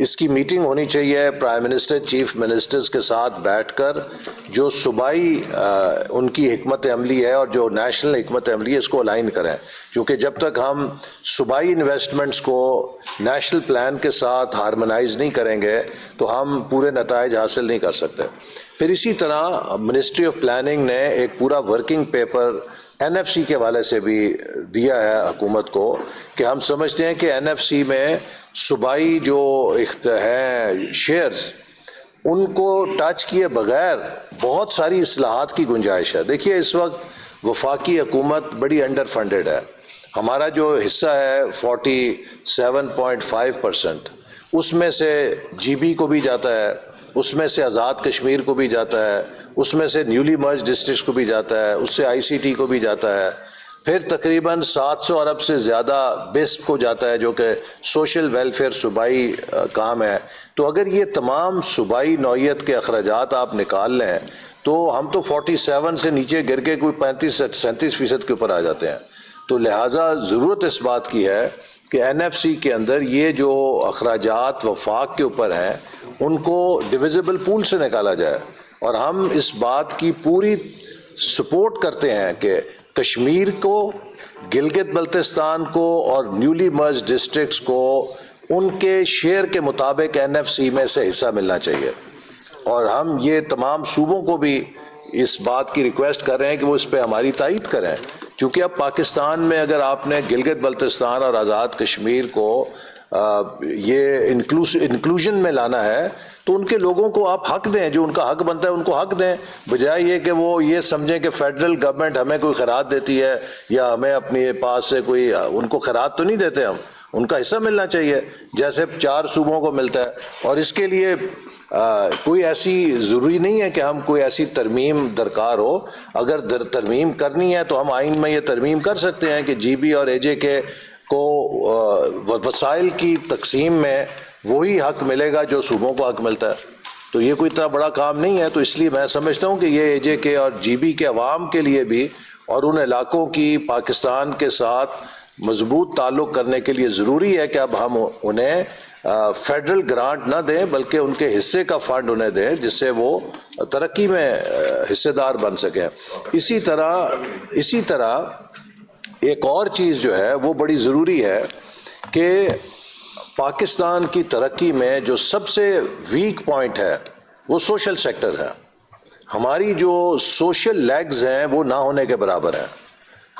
اس کی میٹنگ ہونی چاہیے پرائم منسٹر چیف منسٹرز کے ساتھ بیٹھ کر جو صوبائی ان کی حکمت عملی ہے اور جو نیشنل حکمت عملی ہے اس کو الائن کریں، کیونکہ جب تک ہم صوبائی انویسٹمنٹس کو نیشنل پلان کے ساتھ ہارمونائز نہیں کریں گے تو ہم پورے نتائج حاصل نہیں کر سکتے. پھر اسی طرح منسٹری آف پلاننگ نے ایک پورا ورکنگ پیپر NFC کے حوالے سے بھی دیا ہے حکومت کو کہ ہم سمجھتے ہیں کہ NFC میں صوبائی جو ہیں شیئرز ان کو ٹچ کیے بغیر بہت ساری اصلاحات کی گنجائش ہے. دیکھیے اس وقت وفاقی حکومت بڑی انڈر فنڈڈ ہے. ہمارا جو حصہ ہے 47.5%، اس میں سے GB کو بھی جاتا ہے، اس میں سے آزاد کشمیر کو بھی جاتا ہے، اس میں سے نیولی مرج ڈسٹرکٹس کو بھی جاتا ہے، اس سے ICT کو بھی جاتا ہے، پھر تقریباً 700 ارب سے زیادہ BISP کو جاتا ہے جو کہ سوشل ویلفیئر صوبائی کام ہے. تو اگر یہ تمام صوبائی نوعیت کے اخراجات آپ نکال لیں تو ہم تو 47 سے نیچے گر کے کوئی 35-37% کے اوپر آ جاتے ہیں. تو لہٰذا ضرورت اس بات کی ہے کہ NFC کے اندر یہ جو اخراجات وفاق کے اوپر ہیں ان کو ڈویزبل پول سے نکالا جائے، اور ہم اس بات کی پوری سپورٹ کرتے ہیں کہ کشمیر کو، گلگت بلتستان کو اور نیولی مرج ڈسٹرکٹس کو ان کے شیئر کے مطابق NFC میں سے حصہ ملنا چاہیے. اور ہم یہ تمام صوبوں کو بھی اس بات کی ریکویسٹ کر رہے ہیں کہ وہ اس پہ ہماری تائید کریں، کیونکہ اب پاکستان میں اگر آپ نے گلگت بلتستان اور آزاد کشمیر کو یہ انکلوژن میں لانا ہے تو ان کے لوگوں کو آپ حق دیں، جو ان کا حق بنتا ہے ان کو حق دیں، بجائے یہ کہ وہ یہ سمجھیں کہ فیڈرل گورنمنٹ ہمیں کوئی خیرات دیتی ہے یا ہمیں اپنے پاس سے کوئی، ان کو خیرات تو نہیں دیتے ہم، ان کا حصہ ملنا چاہیے جیسے 4 صوبوں کو ملتا ہے. اور اس کے لیے کوئی ایسی ضروری نہیں ہے کہ ہم کوئی ایسی ترمیم درکار ہو. اگر ترمیم کرنی ہے تو ہم آئین میں یہ ترمیم کر سکتے ہیں کہ GB اور AJ کو وسائل کی تقسیم میں وہی حق ملے گا جو صوبوں کو حق ملتا ہے. تو یہ کوئی اتنا بڑا کام نہیں ہے. تو اس لیے میں سمجھتا ہوں کہ یہ AJ اور GB کے عوام کے لیے بھی اور ان علاقوں کی پاکستان کے ساتھ مضبوط تعلق کرنے کے لیے ضروری ہے کہ اب ہم انہیں فیڈرل گرانٹ نہ دیں بلکہ ان کے حصے کا فنڈ انہیں دیں جس سے وہ ترقی میں حصے دار بن سکیں. اسی طرح ایک اور چیز جو ہے وہ بڑی ضروری ہے کہ پاکستان کی ترقی میں جو سب سے ویک پوائنٹ ہے وہ سوشل سیکٹر ہے. ہماری جو سوشل لیگز ہیں وہ نہ ہونے کے برابر ہیں.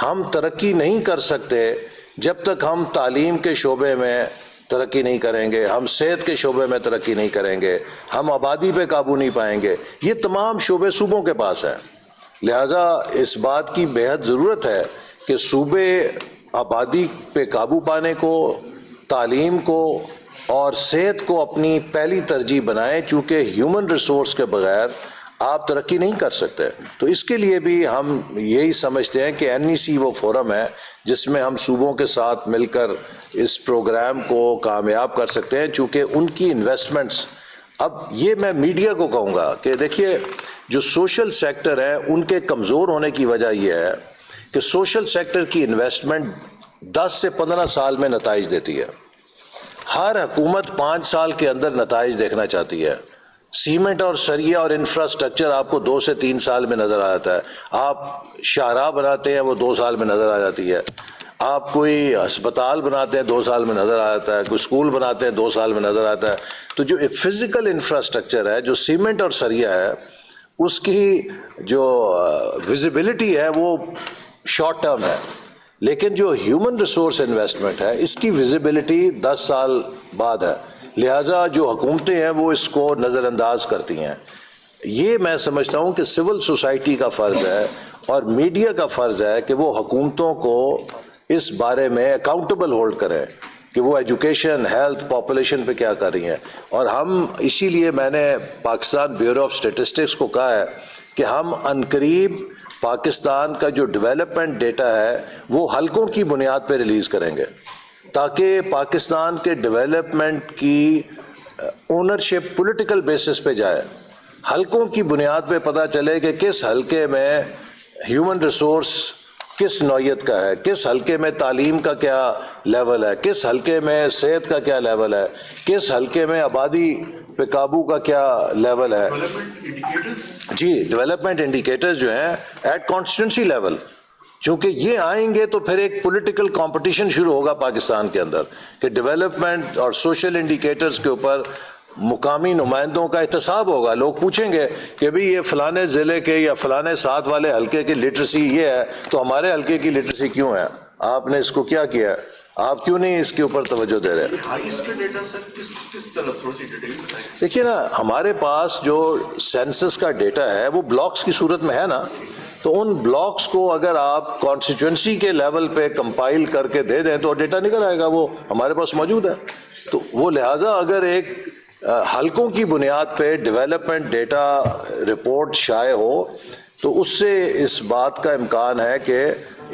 ہم ترقی نہیں کر سکتے جب تک ہم تعلیم کے شعبے میں ترقی نہیں کریں گے، ہم صحت کے شعبے میں ترقی نہیں کریں گے، ہم آبادی پہ قابو نہیں پائیں گے. یہ تمام شعبے صوبوں کے پاس ہیں. لہٰذا اس بات کی بے حد ضرورت ہے کہ صوبے آبادی پہ قابو پانے کو، تعلیم کو اور صحت کو اپنی پہلی ترجیح بنائیں، چونکہ ہیومن ریسورس کے بغیر آپ ترقی نہیں کر سکتے. تو اس کے لیے بھی ہم یہی سمجھتے ہیں کہ NEC وہ فورم ہے جس میں ہم صوبوں کے ساتھ مل کر اس پروگرام کو کامیاب کر سکتے ہیں، چونکہ ان کی انویسٹمنٹس. اب یہ میں میڈیا کو کہوں گا کہ دیکھیے جو سوشل سیکٹر ہے ان کے کمزور ہونے کی وجہ یہ ہے کہ سوشل سیکٹر کی انویسٹمنٹ 10 سے 15 سال میں نتائج دیتی ہے. ہر حکومت 5 سال کے اندر نتائج دیکھنا چاہتی ہے. سیمنٹ اور سریہ اور انفراسٹرکچر آپ کو 2 سے 3 سال میں نظر آ جاتا ہے. آپ شاہراہ بناتے ہیں وہ 2 سال میں نظر آ جاتی ہے. آپ کوئی ہسپتال بناتے ہیں 2 سال میں نظر آ جاتا ہے. کوئی اسکول بناتے ہیں 2 سال میں نظر آتا ہے. تو جو فزیکل انفراسٹرکچر ہے جو سیمنٹ اور سریہ ہے اس کی جو ویزیبلٹی ہے وہ شارٹ ٹرم ہے. لیکن جو ہیومن ریسورس انویسٹمنٹ ہے اس کی ویزیبلٹی 10 سال بعد ہے. لہٰذا جو حکومتیں ہیں وہ اس کو نظر انداز کرتی ہیں. یہ میں سمجھتا ہوں کہ سول سوسائٹی کا فرض ہے اور میڈیا کا فرض ہے کہ وہ حکومتوں کو اس بارے میں اکاؤنٹیبل ہولڈ کریں کہ وہ ایجوکیشن، ہیلتھ، پاپولیشن پہ کیا کر رہی ہیں. اور ہم اسی لیے میں نے پاکستان بیورو آف اسٹیٹسٹکس کو کہا ہے کہ ہم عنقریب پاکستان کا جو ڈیولپمنٹ ڈیٹا ہے وہ حلقوں کی بنیاد پہ ریلیز کریں گے تاکہ پاکستان کے ڈیولپمنٹ کی اونرشپ پولیٹیکل بیسس پہ جائے. حلقوں کی بنیاد پہ پتہ چلے کہ کس حلقے میں ہیومن ریسورس کس نوعیت کا ہے، کس حلقے میں تعلیم کا کیا لیول ہے، کس حلقے میں صحت کا کیا لیول ہے، کس حلقے میں آبادی پہ قابو کا کیا لیول ہے. ڈیولپمنٹ انڈیکیٹرز جی، ڈیولپمنٹ انڈیکیٹرز جو ہیں ایٹ کانسٹیٹوئنسی لیول، چونکہ یہ آئیں گے تو پھر ایک پولیٹیکل کمپٹیشن شروع ہوگا پاکستان کے اندر کہ ڈیولپمنٹ اور سوشل انڈیکیٹرز کے اوپر مقامی نمائندوں کا احتساب ہوگا. لوگ پوچھیں گے کہ بھی یہ فلانے ضلع کے یا فلانے ساتھ والے حلقے کی لٹریسی یہ ہے تو ہمارے حلقے کی لٹریسی کیوں ہے؟ آپ نے اس کو کیا کیا ہے؟ آپ کیوں نہیں اس کے اوپر توجہ دے رہے؟ ہائیسٹ ڈیٹا سر کس طرح تھوڑی سی ڈیٹیل بتائیں. دیکھیے نا، ہمارے پاس جو سینسس کا ڈیٹا ہے وہ بلاکس کی صورت میں ہے نا، تو ان بلاکس کو اگر آپ کانسٹیٹوئنسی کے لیول پہ کمپائل کر کے دے دیں تو ڈیٹا نکل آئے گا، وہ ہمارے پاس موجود ہے. تو وہ لہٰذا اگر ایک حلقوں کی بنیاد پہ ڈیولپمنٹ ڈیٹا رپورٹ شائع ہو تو اس سے اس بات کا امکان ہے کہ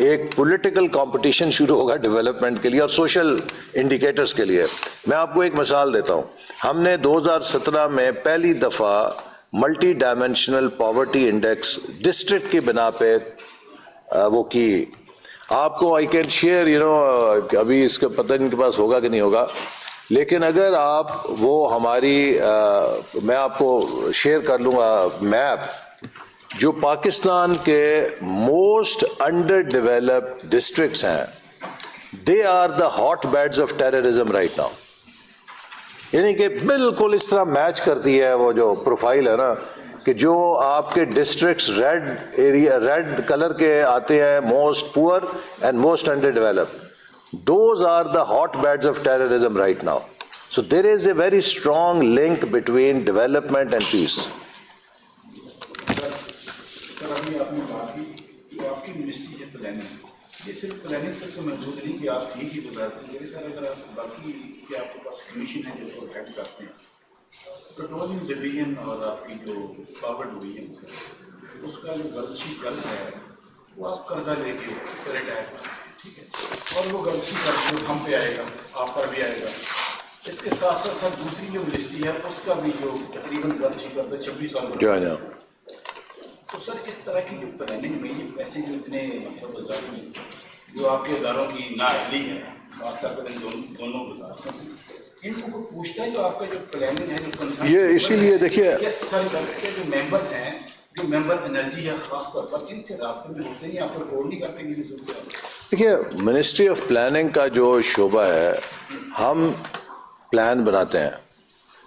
ایک پولیٹیکل کمپٹیشن شروع ہوگا ڈیولپمنٹ کے لیے اور سوشل انڈیکیٹرز کے لیے. میں آپ کو ایک مثال دیتا ہوں. ہم نے 2017 میں پہلی دفعہ multi dimensional poverty index district کی بنا پہ وہ کی. آپ کو آئی کین شیئر ابھی اس کا پتہ ان کے پاس ہوگا کہ نہیں ہوگا، لیکن اگر آپ وہ ہماری میں آپ کو شیئر کر لوں گا میپ جو پاکستان کے موسٹ انڈر ڈیولپڈ ڈسٹرکٹس ہیں، they are the hotbeds of terrorism right now. یعنی کہ بالکل اس طرح میچ کرتی ہے وہ جو پروفائل ہے نا کہ جو آپ کے districts red area, red colour کے آتے ہیں، most poor and most underdeveloped. Those are the hotbeds of terrorism right now. So there is a very strong link between development and peace. سر ابھی آپ نے بات کی جو آپ کی منسٹری ہے پلاننگ، یہ صرف پلاننگ تک تو محدود نہیں کہ آپ ہی کی وزارت ہے. سر اگر آپ باقی کہ آپ کے پاس کمیشن ہے جو اس کو ہیڈ کرتے ہیں، پیٹرولیم ڈویژن اور آپ کی جو پاور ڈویژن ہے اس کا جو گرلسی قرض ہے وہ آپ قرضہ لے کے ریٹائر کرتے ہیں، ٹھیک ہے، اور وہ غلطی قرض ہم پہ آئے گا، آپ پر بھی آئے گا. اس کے ساتھ ساتھ سر دوسری جو منسٹری ہے اس کا بھی جو تقریباً غلطی قرض ہے 26 سال. تو سر اس طرح کی جو پلاننگ میں یہ پیسے جو اتنے مطلب وزارت جو آپ کے اداروں کی نااہلی ہے، خاص طور پر ان دونوں وزارتوں سے، ان کو پوچھتا ہے جو آپ کا جو پلاننگ ہے جو یہ اسی لیے دیکھیے سر جو ممبر ہیں، جو ممبر انرجی ہے خاص طور پر، ان سے رابطے میں ہوتے ہیں، آپ رپورٹ نہیں کرتے ہیں. دیکھیے منسٹری آف پلاننگ کا جو شعبہ ہے، ہم پلان بناتے ہیں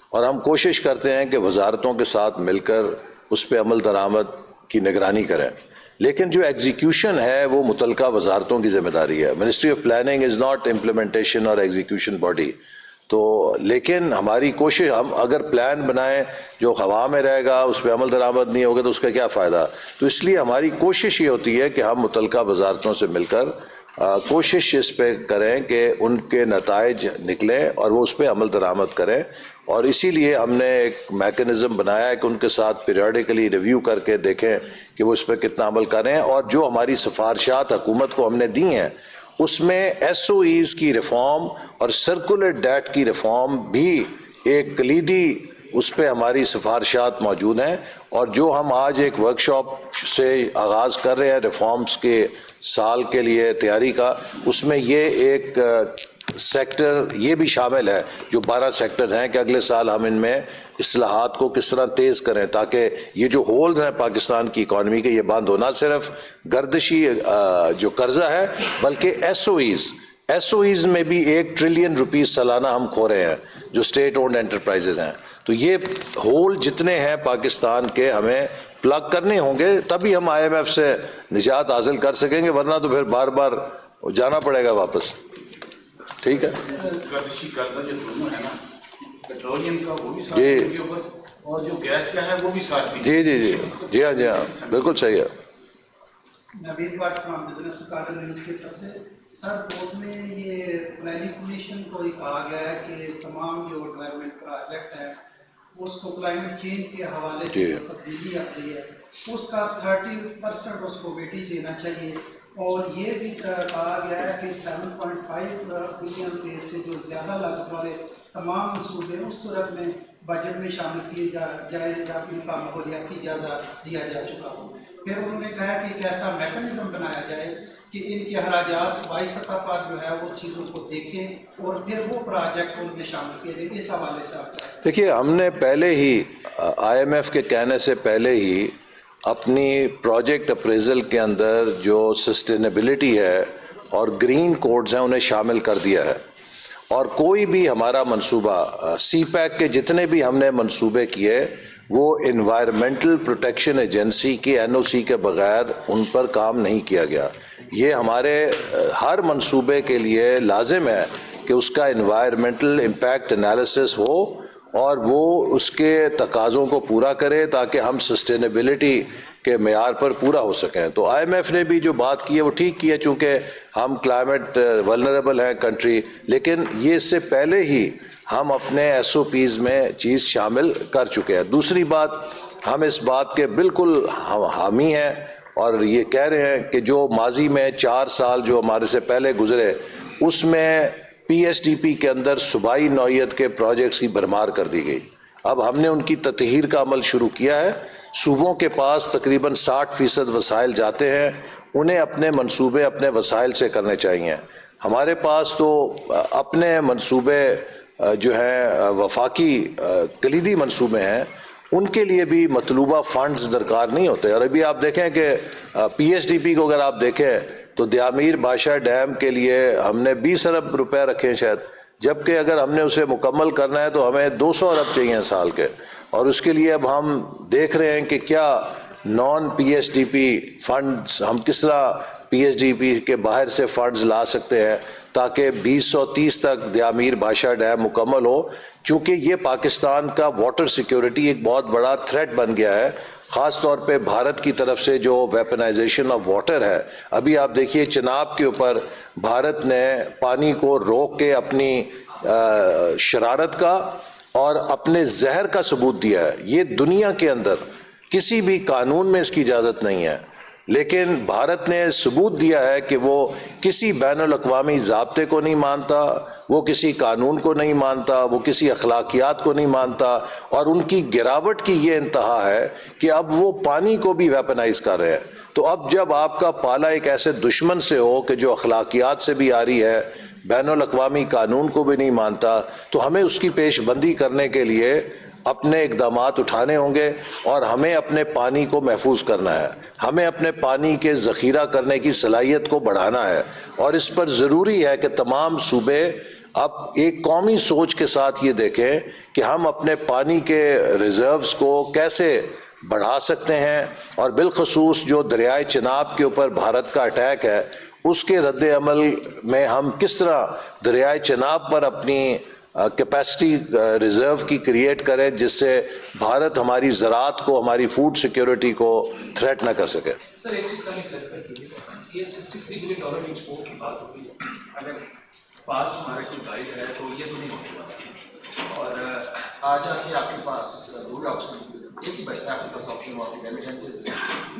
اور ہم کوشش کرتے ہیں کہ وزارتوں کے ساتھ مل کر اس پہ عمل درآمد کی نگرانی کریں، لیکن جو ایگزیکیوشن ہے وہ متعلقہ وزارتوں کی ذمہ داری ہے. Ministry of planning is not implementation اور ایگزیکیوشن باڈی. تو لیکن ہماری کوشش، ہم اگر پلان بنائیں جو ہوا میں رہے گا، اس پہ عمل درآمد نہیں ہوگا تو اس کا کیا فائدہ. تو اس لیے ہماری کوشش یہ ہوتی ہے کہ ہم متعلقہ وزارتوں سے مل کر کوشش اس پہ کریں کہ ان کے نتائج نکلیں اور وہ اس پہ عمل درآمد کریں. اور اسی لیے ہم نے ایک میکنزم بنایا ہے کہ ان کے ساتھ پیریوڈیکلی ریویو کر کے دیکھیں کہ وہ اس پہ کتنا عمل کریں. اور جو ہماری سفارشات حکومت کو ہم نے دی ہیں اس میں ایس او ایز کی ریفارم اور سرکولر ڈیٹ کی ریفارم بھی ایک کلیدی، اس پہ ہماری سفارشات موجود ہیں. اور جو ہم آج ایک ورکشاپ سے آغاز کر رہے ہیں ریفارمز کے سال کے لیے تیاری کا، اس میں یہ ایک سیکٹر یہ بھی شامل ہے جو 12 سیکٹر ہیں کہ اگلے سال ہم ان میں اصلاحات کو کس طرح تیز کریں تاکہ یہ جو ہولز ہیں پاکستان کی اکانومی کے یہ بند ہو، نہ صرف گردشی جو قرضہ ہے بلکہ ایس او ایز میں بھی 1 ٹریلین روپیز سالانہ ہم کھو رہے ہیں جو اسٹیٹ اونڈ انٹرپرائزز ہیں. تو یہ ہول جتنے ہیں پاکستان کے ہمیں پلگ کرنے ہوں گے تبھی ہم آئی ایم ایف سے نجات حاصل کر سکیں گے، ورنہ تو پھر بار بار جانا پڑے گا واپس. ٹھیک ہے گردشی قرضہ جو دونوں ہے نا، پیٹرولیم کا وہ بھی ساتھ جی. کے اوپر اور جو گیس کا ہے وہ بھی ساتھ بھی. جی ہاں بالکل صحیح ہے. Naveed Butt from Business Recorder News کی طرف سے. سر کوٹ میں یہ پلاننگ کمیشن کو یہ کہا گیا ہے کہ تمام جو ڈیولپمنٹ پروجیکٹ ہیں اس کو کلائمیٹ چینج کے حوالے سے جو تبدیلی آ رہی ہے اس کا 30% اس کو ویٹیج دینا چاہیے، اور یہ بھی کہا گیا ہے کہ 7.5 بلین روپے سے جو زیادہ لاگت والے تمام منصوبے اس صورت میں بجٹ میں شامل کیے جائے جب ان کا ماحولیاتی جائزہ دیا جا چکا ہو. پھر انہوں نے کہا کہ ایک ایسا میکانزم بنایا جائے کہ ان کے اخراجات صوبائی سطح پر جو ہے وہ چیزوں کو دیکھیں اور پھر وہ پروجیکٹ ان میں شامل کیے جائیں. اس حوالے سے آپ دیکھیے، ہم نے پہلے ہی آئی ایم ایف کے کہنے سے پہلے ہی اپنی پروجیکٹ اپریزل کے اندر جو سسٹینیبلٹی ہے اور گرین کوڈز ہیں انہیں شامل کر دیا ہے، اور کوئی بھی ہمارا منصوبہ سی پیک کے جتنے بھی ہم نے منصوبے کیے وہ انوائرمنٹل پروٹیکشن ایجنسی کی این او سی کے بغیر ان پر کام نہیں کیا گیا. یہ ہمارے ہر منصوبے کے لیے لازم ہے کہ اس کا انوائرمنٹل امپیکٹ انالیسس ہو اور وہ اس کے تقاضوں کو پورا کرے تاکہ ہم سسٹینیبلٹی کے معیار پر پورا ہو سکیں. تو آئی ایم ایف نے بھی جو بات کی ہے وہ ٹھیک کی ہے، چونکہ ہم کلائمیٹ ولنریبل ہیں کنٹری، لیکن یہ اس سے پہلے ہی ہم اپنے ایس او پیز میں چیز شامل کر چکے ہیں. دوسری بات، ہم اس بات کے بالکل حامی ہیں اور یہ کہہ رہے ہیں کہ جو ماضی میں 4 سال جو ہمارے سے پہلے گزرے اس میں پی ایس ڈی پی کے اندر صوبائی نوعیت کے پروجیکٹس کی بھرمار کر دی گئی. اب ہم نے ان کی تطہیر کا عمل شروع کیا ہے. صوبوں کے پاس تقریباً 60% وسائل جاتے ہیں، انہیں اپنے منصوبے اپنے وسائل سے کرنے چاہیے. ہمارے پاس تو اپنے منصوبے جو ہیں وفاقی کلیدی منصوبے ہیں، ان کے لیے بھی مطلوبہ فنڈز درکار نہیں ہوتے. اور ابھی آپ دیکھیں کہ پی ایس ڈی پی کو اگر آپ دیکھیں تو دیامیر بادشاہ ڈیم کے لیے ہم نے 20 ارب روپے رکھے شاید، جبکہ اگر ہم نے اسے مکمل کرنا ہے تو ہمیں 200 ارب چاہیے سال کے. اور اس کے لیے اب ہم دیکھ رہے ہیں کہ کیا نان پی ایس ڈی پی فنڈز ہم کس طرح پی ایس ڈی پی کے باہر سے فنڈز لا سکتے ہیں تاکہ 2030 تک دیامیر بادشاہ ڈیم مکمل ہو. چونکہ یہ پاکستان کا واٹر سیکیورٹی ایک بہت بڑا تھریٹ بن گیا ہے، خاص طور پہ بھارت کی طرف سے جو ویپنائزیشن آف واٹر ہے. ابھی آپ دیکھیے چناب کے اوپر بھارت نے پانی کو روک کے اپنی شرارت کا اور اپنے زہر کا ثبوت دیا ہے. یہ دنیا کے اندر کسی بھی قانون میں اس کی اجازت نہیں ہے، لیکن بھارت نے ثبوت دیا ہے کہ وہ کسی بین الاقوامی ضابطے کو نہیں مانتا، وہ کسی قانون کو نہیں مانتا، وہ کسی اخلاقیات کو نہیں مانتا. اور ان کی گراوٹ کی یہ انتہا ہے کہ اب وہ پانی کو بھی ویپنائز کر رہے ہیں. تو اب جب آپ کا پالا ایک ایسے دشمن سے ہو کہ جو اخلاقیات سے بھی آ رہی ہے، بین الاقوامی قانون کو بھی نہیں مانتا، تو ہمیں اس کی پیش بندی کرنے کے لیے اپنے اقدامات اٹھانے ہوں گے اور ہمیں اپنے پانی کو محفوظ کرنا ہے. ہمیں اپنے پانی کے ذخیرہ کرنے کی صلاحیت کو بڑھانا ہے، اور اس پر ضروری ہے کہ تمام صوبے اب ایک قومی سوچ کے ساتھ یہ دیکھیں کہ ہم اپنے پانی کے ریزروز کو کیسے بڑھا سکتے ہیں، اور بالخصوص جو دریائے چناب کے اوپر بھارت کا اٹیک ہے اس کے رد عمل میں ہم کس طرح دریائے چناب پر اپنی کیپیسٹی ریزرو کی کریٹ کریں جس سے بھارت ہماری زراعت کو، ہماری فوڈ سیکیورٹی کو تھریٹ نہ کر سکے. سر ایک چیز کا نہیں کلیریفائی کیجیے، یہ $63 بلین کی ایکسپورٹ کی بات ہوتی ہے، اگر پاسٹ ہمارا کوئی گائیڈ ہے تو یہ تو نہیں ہوگا. اور آج آ کے آپ کے پاس 2 آپشن، ایک ہی بچتا ہے آپ کے پاس آپشن وہاں پہ ریمیٹنس.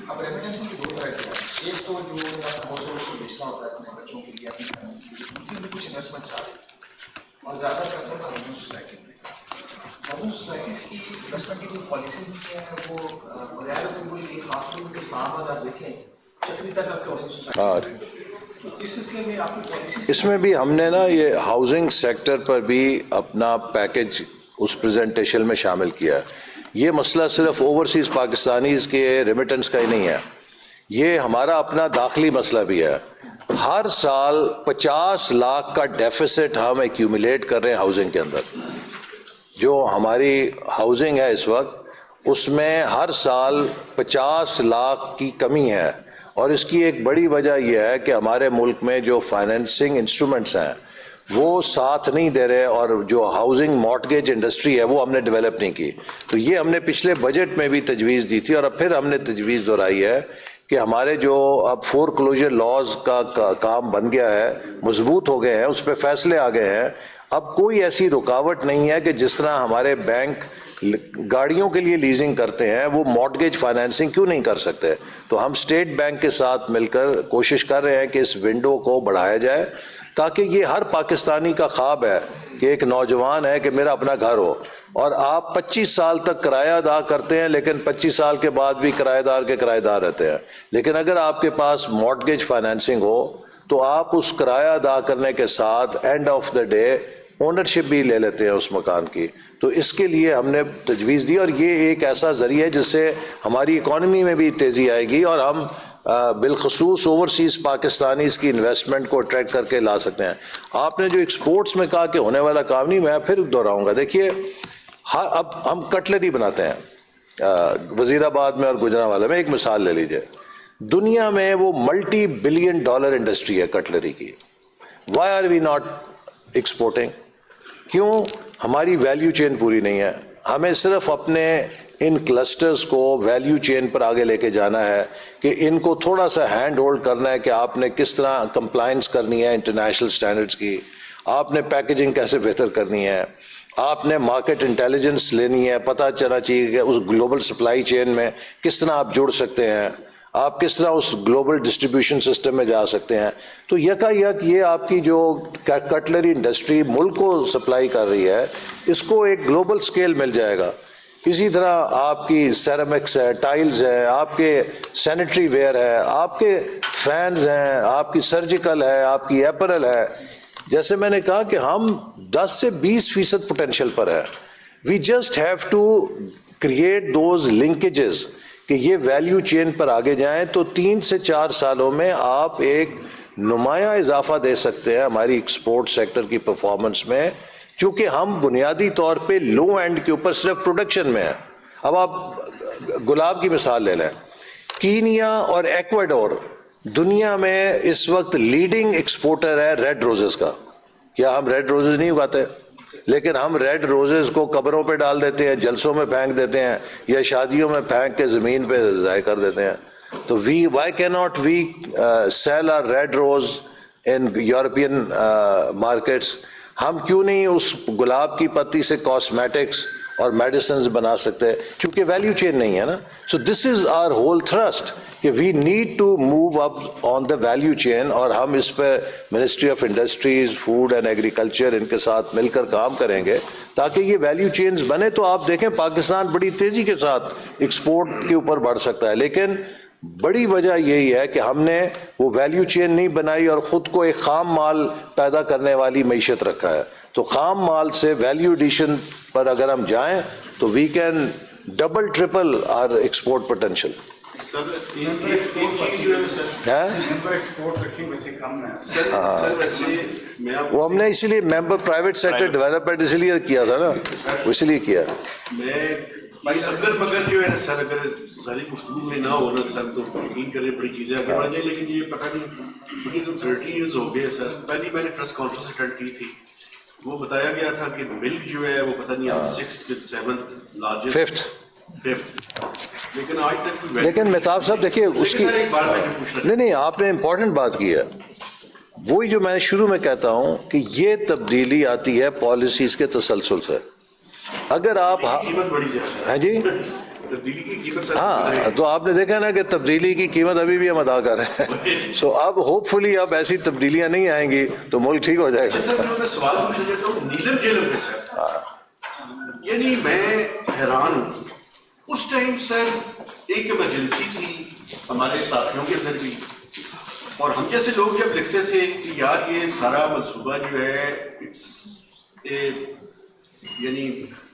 اب ریمیٹنس کی 2 طرح کی ہے، ایک تو جو ہاؤس کو بیچنا ہوتا ہے اپنے بچوں کے لیے، اپنی فیملی کے لیے، اس میں کچھ انویسٹمنٹ چاہتے ہیں، اور زیادہ پیسہ ہاؤسنگ سوسائٹیز میں. ہاؤسنگ سوسائٹیز کی انویسٹمنٹ کی جو پالیسیز ہوتی ہیں وہ بغیر کوئی خاص طور پہ اسلام آباد آپ دیکھیں چکری تک آپ کی ہاؤسنگ سوسائٹی اس سلسلے میں آپ کی پالیسی اس میں بھی ہم نے نا یہ ہاؤسنگ سیکٹر پر بھی اپنا پیکج اس پریزنٹیشن میں شامل کیا. یہ مسئلہ صرف اوورسیز پاکستانیز کے ریمیٹنس کا ہی نہیں ہے, یہ ہمارا اپنا داخلی مسئلہ بھی ہے. ہر سال 50 لاکھ کا ڈیفیسٹ ہم ایکیومولیٹ کر رہے ہیں ہاؤسنگ کے اندر. جو ہماری ہاؤسنگ ہے اس وقت اس میں ہر سال 50 لاکھ کی کمی ہے, اور اس کی ایک بڑی وجہ یہ ہے کہ ہمارے ملک میں جو فائنینسنگ انسٹرومنٹس ہیں وہ ساتھ نہیں دے رہے, اور جو ہاؤسنگ مارٹگیج انڈسٹری ہے وہ ہم نے ڈیولپ نہیں کی. تو یہ ہم نے پچھلے بجٹ میں بھی تجویز دی تھی, اور اب پھر ہم نے تجویز دہرائی ہے کہ ہمارے جو اب فور کلوجر لاز کا کام بن گیا ہے, مضبوط ہو گئے ہیں, اس پہ فیصلے آ گئے ہیں. اب کوئی ایسی رکاوٹ نہیں ہے کہ جس طرح ہمارے بینک گاڑیوں کے لیے لیزنگ کرتے ہیں وہ مارٹگیج فائنینسنگ کیوں نہیں کر سکتے. تو ہم اسٹیٹ بینک کے ساتھ مل کر کوشش کر رہے ہیں کہ اس ونڈو کو بڑھایا جائے, تاکہ یہ ہر پاکستانی کا خواب ہے کہ ایک نوجوان ہے کہ میرا اپنا گھر ہو. اور آپ 25 سال تک کرایہ ادا کرتے ہیں, لیکن 25 سال کے بعد بھی کرایہ دار کے کرایہ دار رہتے ہیں. لیکن اگر آپ کے پاس مارٹگیج فائنینسنگ ہو تو آپ اس کرایہ ادا کرنے کے ساتھ and of the day ownership بھی لے لیتے ہیں اس مکان کی. تو اس کے لیے ہم نے تجویز دی, اور یہ ایک ایسا ذریعہ ہے جس سے ہماری اکانومی میں بھی تیزی آئے گی, اور ہم بالخصوص اوورسیز پاکستانیز کی انویسٹمنٹ کو اٹریکٹ کر کے لا سکتے ہیں. آپ نے جو ایکسپورٹس میں کہا کہ ہونے والا کام نہیں, میں پھر دہراؤں گا. دیکھیے اب ہم کٹلری بناتے ہیں وزیر آباد میں اور گجرانوالہ میں, ایک مثال لے لیجئے. دنیا میں وہ ملٹی بلین ڈالر انڈسٹری ہے کٹلری کی. Why are we not exporting? کیوں؟ ہماری ویلیو چین پوری نہیں ہے. ہمیں صرف اپنے ان کلسٹرز کو ویلیو چین پر آگے لے کے جانا ہے, کہ ان کو تھوڑا سا ہینڈ ہولڈ کرنا ہے کہ آپ نے کس طرح کمپلائنس کرنی ہے انٹرنیشنل سٹینڈرڈز کی, آپ نے پیکیجنگ کیسے بہتر کرنی ہے, آپ نے مارکیٹ انٹیلیجنس لینی ہے, پتہ چلنا چاہیے کہ اس گلوبل سپلائی چین میں کس طرح آپ جڑ سکتے ہیں, آپ کس طرح اس گلوبل ڈسٹریبیوشن سسٹم میں جا سکتے ہیں. تو یکا یک یہ آپ کی جو کٹلری انڈسٹری ملک کو سپلائی کر رہی ہے, اس کو ایک گلوبل سکیل مل جائے گا. اسی طرح آپ کی سیرامکس ہے, ٹائلز ہے, آپ کے سینیٹری ویئر ہے, آپ کے فینز ہیں, آپ کی سرجیکل ہے, آپ کی ایپرل ہے. جیسے میں نے کہا کہ ہم 10 سے 20% پوٹینشیل پر ہے. We just have to create those linkages کہ یہ ویلیو چین پر آگے جائیں, تو 3 سے 4 سالوں میں آپ ایک نمایاں اضافہ دے سکتے ہیں ہماری ایکسپورٹ سیکٹر کی پرفارمنس میں, چونکہ ہم بنیادی طور پہ لو اینڈ کے اوپر صرف پروڈکشن میں ہیں. اب آپ گلاب کی مثال لے لیں, کینیا اور ایکواڈور دنیا میں اس وقت لیڈنگ ایکسپورٹر ہے ریڈ روزز کا. کیا ہم ریڈ روزز نہیں اگاتے؟ لیکن ہم ریڈ روزز کو قبروں پہ ڈال دیتے ہیں, جلسوں میں پھینک دیتے ہیں, یا شادیوں میں پھینک کے زمین پہ ضائع کر دیتے ہیں. تو why can not we sell our red rose in European markets? ہم کیوں نہیں اس گلاب کی پتی سے کاسمیٹکس اور میڈیسنز بنا سکتے, چونکہ ویلیو چین نہیں ہے نا. So this is our whole thrust کہ we need to move up on the value chain, اور ہم اس پہ ministry of industries, food and agriculture ان کے ساتھ مل کر کام کریں گے تاکہ یہ ویلیو چینز بنے. تو آپ دیکھیں پاکستان بڑی تیزی کے ساتھ ایکسپورٹ کے اوپر بڑھ سکتا ہے, لیکن بڑی وجہ یہی ہے کہ ہم نے وہ ویلیو چین نہیں بنائی اور خود کو ایک خام مال پیدا کرنے والی معیشت رکھا ہے. تو خام مال سے ویلیو ایڈیشن پر اگر ہم جائیں تو we can double triple our export potential. Sir ایک چیز جو ہے سر, ممبر ایکسپورٹ رکھیں ویسے کم ہے سر ویسے میں آپ وہ ہم نے اسی لیے ممبر پرائیویٹ سیکٹر ڈیولپمنٹ اسی لیے کیا تھا نا, اسی لیے کیا. میں اگر مگر جو ہے نا سر, اگر ساری گفتگو میں نہ ہونا سر تو یقین کریں بڑی چیزیں آگے بڑھ جائیں. لیکن یہ پتہ نہیں مجھے تو 30 ایئرز ہو گئے سر. پہلی میں نے پریس کانفرنس اٹینڈ کی تھی, وہ بتایا گیا تھا کہ ملک جو ہے وہ پتہ نہیں اب 6th 7th لارجسٹ 5th, لیکن آج تک لیکن مہتاب صاحب دیکھیے اس کی نہیں آپ نے امپورٹنٹ بات کی ہے. وہی جو میں شروع میں کہتا ہوں کہ یہ تبدیلی آتی ہے پالیسیز کے تسلسل سے. اگر آپ قیمت بڑی زیادہ ہیں جی, تبدیلی کی قیمت ہاں تو آپ نے دیکھا نا کہ تبدیلی کی قیمت ابھی بھی ہم ادا کر رہے ہیں. سو اب ہوپ فلی اب ایسی تبدیلیاں نہیں آئیں گی تو ملک ٹھیک ہو جائے گا. سر میں سوال پوچھنا چاہتا ہوں نیلم جیلم پہ سر, یعنی میں حیران ہوں. اس ٹائم سر ایک ایمرجنسی تھی ہمارے ساتھیوں کے اندر بھی, اور ہم جیسے لوگ جب لکھتے تھے کہ یار یہ سارا منصوبہ جو ہے یعنی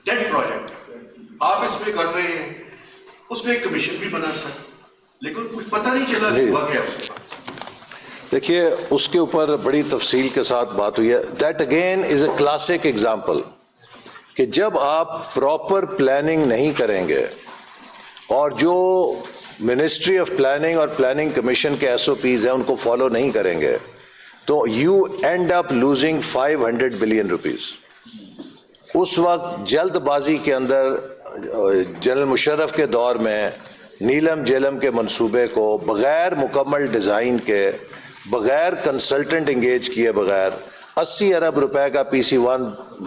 ڈیڈ پروجیکٹ آپ اس میں کر رہے ہیں، اس میں ایک کمیشن بھی بنا سر، لیکن کچھ پتہ نہیں چلا ہوا کیا اس کا. دیکھیے اس کے اوپر بڑی تفصیل کے ساتھ بات ہوئی ہے. That again is a classic example کہ جب آپ پراپر پلاننگ نہیں کریں گے اور جو منسٹری آف پلاننگ اور پلاننگ کمیشن کے ایس او پیز ہیں ان کو فالو نہیں کریں گے تو you end up losing 500 billion rupees. اس وقت جلد بازی کے اندر جنرل مشرف کے دور میں نیلم جیلم کے منصوبے کو بغیر مکمل ڈیزائن کے، بغیر کنسلٹنٹ انگیج کیے بغیر 80 ارب روپے کا PC1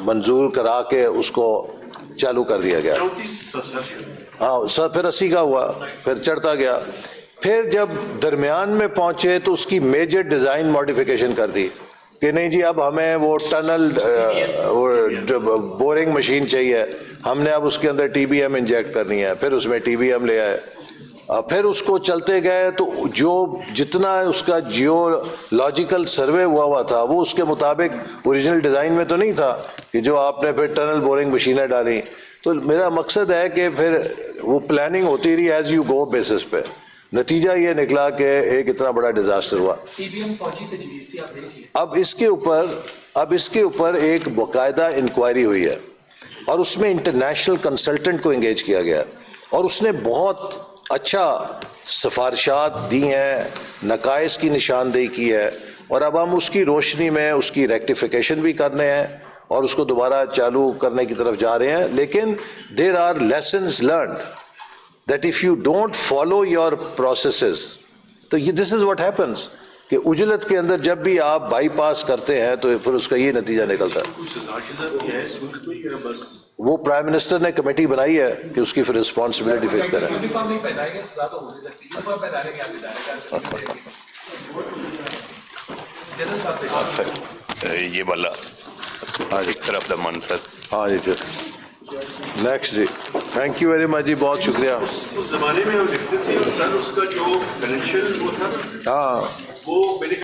منظور کرا کے اس کو چالو کر دیا گیا. ہاں سر، پھر 80 کا ہوا، پھر چڑھتا گیا. پھر جب درمیان میں پہنچے تو اس کی میجر ڈیزائن ماڈیفیکیشن کر دی کہ نہیں جی اب ہمیں وہ ٹنل بورنگ مشین چاہیے، ہم نے اب اس کے اندر TBM انجیکٹ کرنی ہے. پھر اس میں TBM لے آئے. پھر اس کو چلتے گئے تو جو جتنا اس کا جیو لاجیکل سروے ہوا تھا وہ اس کے مطابق اوریجنل ڈیزائن میں تو نہیں تھا کہ جو آپ نے پھر ٹنل بورنگ مشینیں ڈالیں. تو میرا مقصد ہے کہ پھر وہ پلاننگ ہوتی رہی ایز یو گو بیسس پہ. نتیجہ یہ نکلا کہ ایک اتنا بڑا ڈیزاسٹر ہوا. اب اس کے اوپر ایک باقاعدہ انکوائری ہوئی ہے اور اس میں انٹرنیشنل کنسلٹنٹ کو انگیج کیا گیا اور اس نے بہت اچھا سفارشات دی ہیں، نقائص کی نشاندہی کی ہے، اور اب ہم اس کی روشنی میں اس کی ریکٹیفیکیشن بھی کرنے ہیں اور اس کو دوبارہ چالو کرنے کی طرف جا رہے ہیں. لیکن there are lessons learned that if you don't follow your processes تو یہ this is what happens کہ اجلت کے اندر جب بھی آپ بائی پاس کرتے ہیں تو پھر اس کا یہ نتیجہ نکلتا ہے. وہ پرائم منسٹر نے کمیٹی بنائی ہے کہ اس کی پھر رسپانسبلٹی فکس کریں. یہ والا ایک طرف دا منفرد. ہاں جی نیکسٹ جی. تھینک یو ویری مچ جی، بہت شکریہ. اس زمانے میں ہم لکھتے تھے اور سر اس کا جو فائنینشیل وہ تھا نا ہاں وہ میرے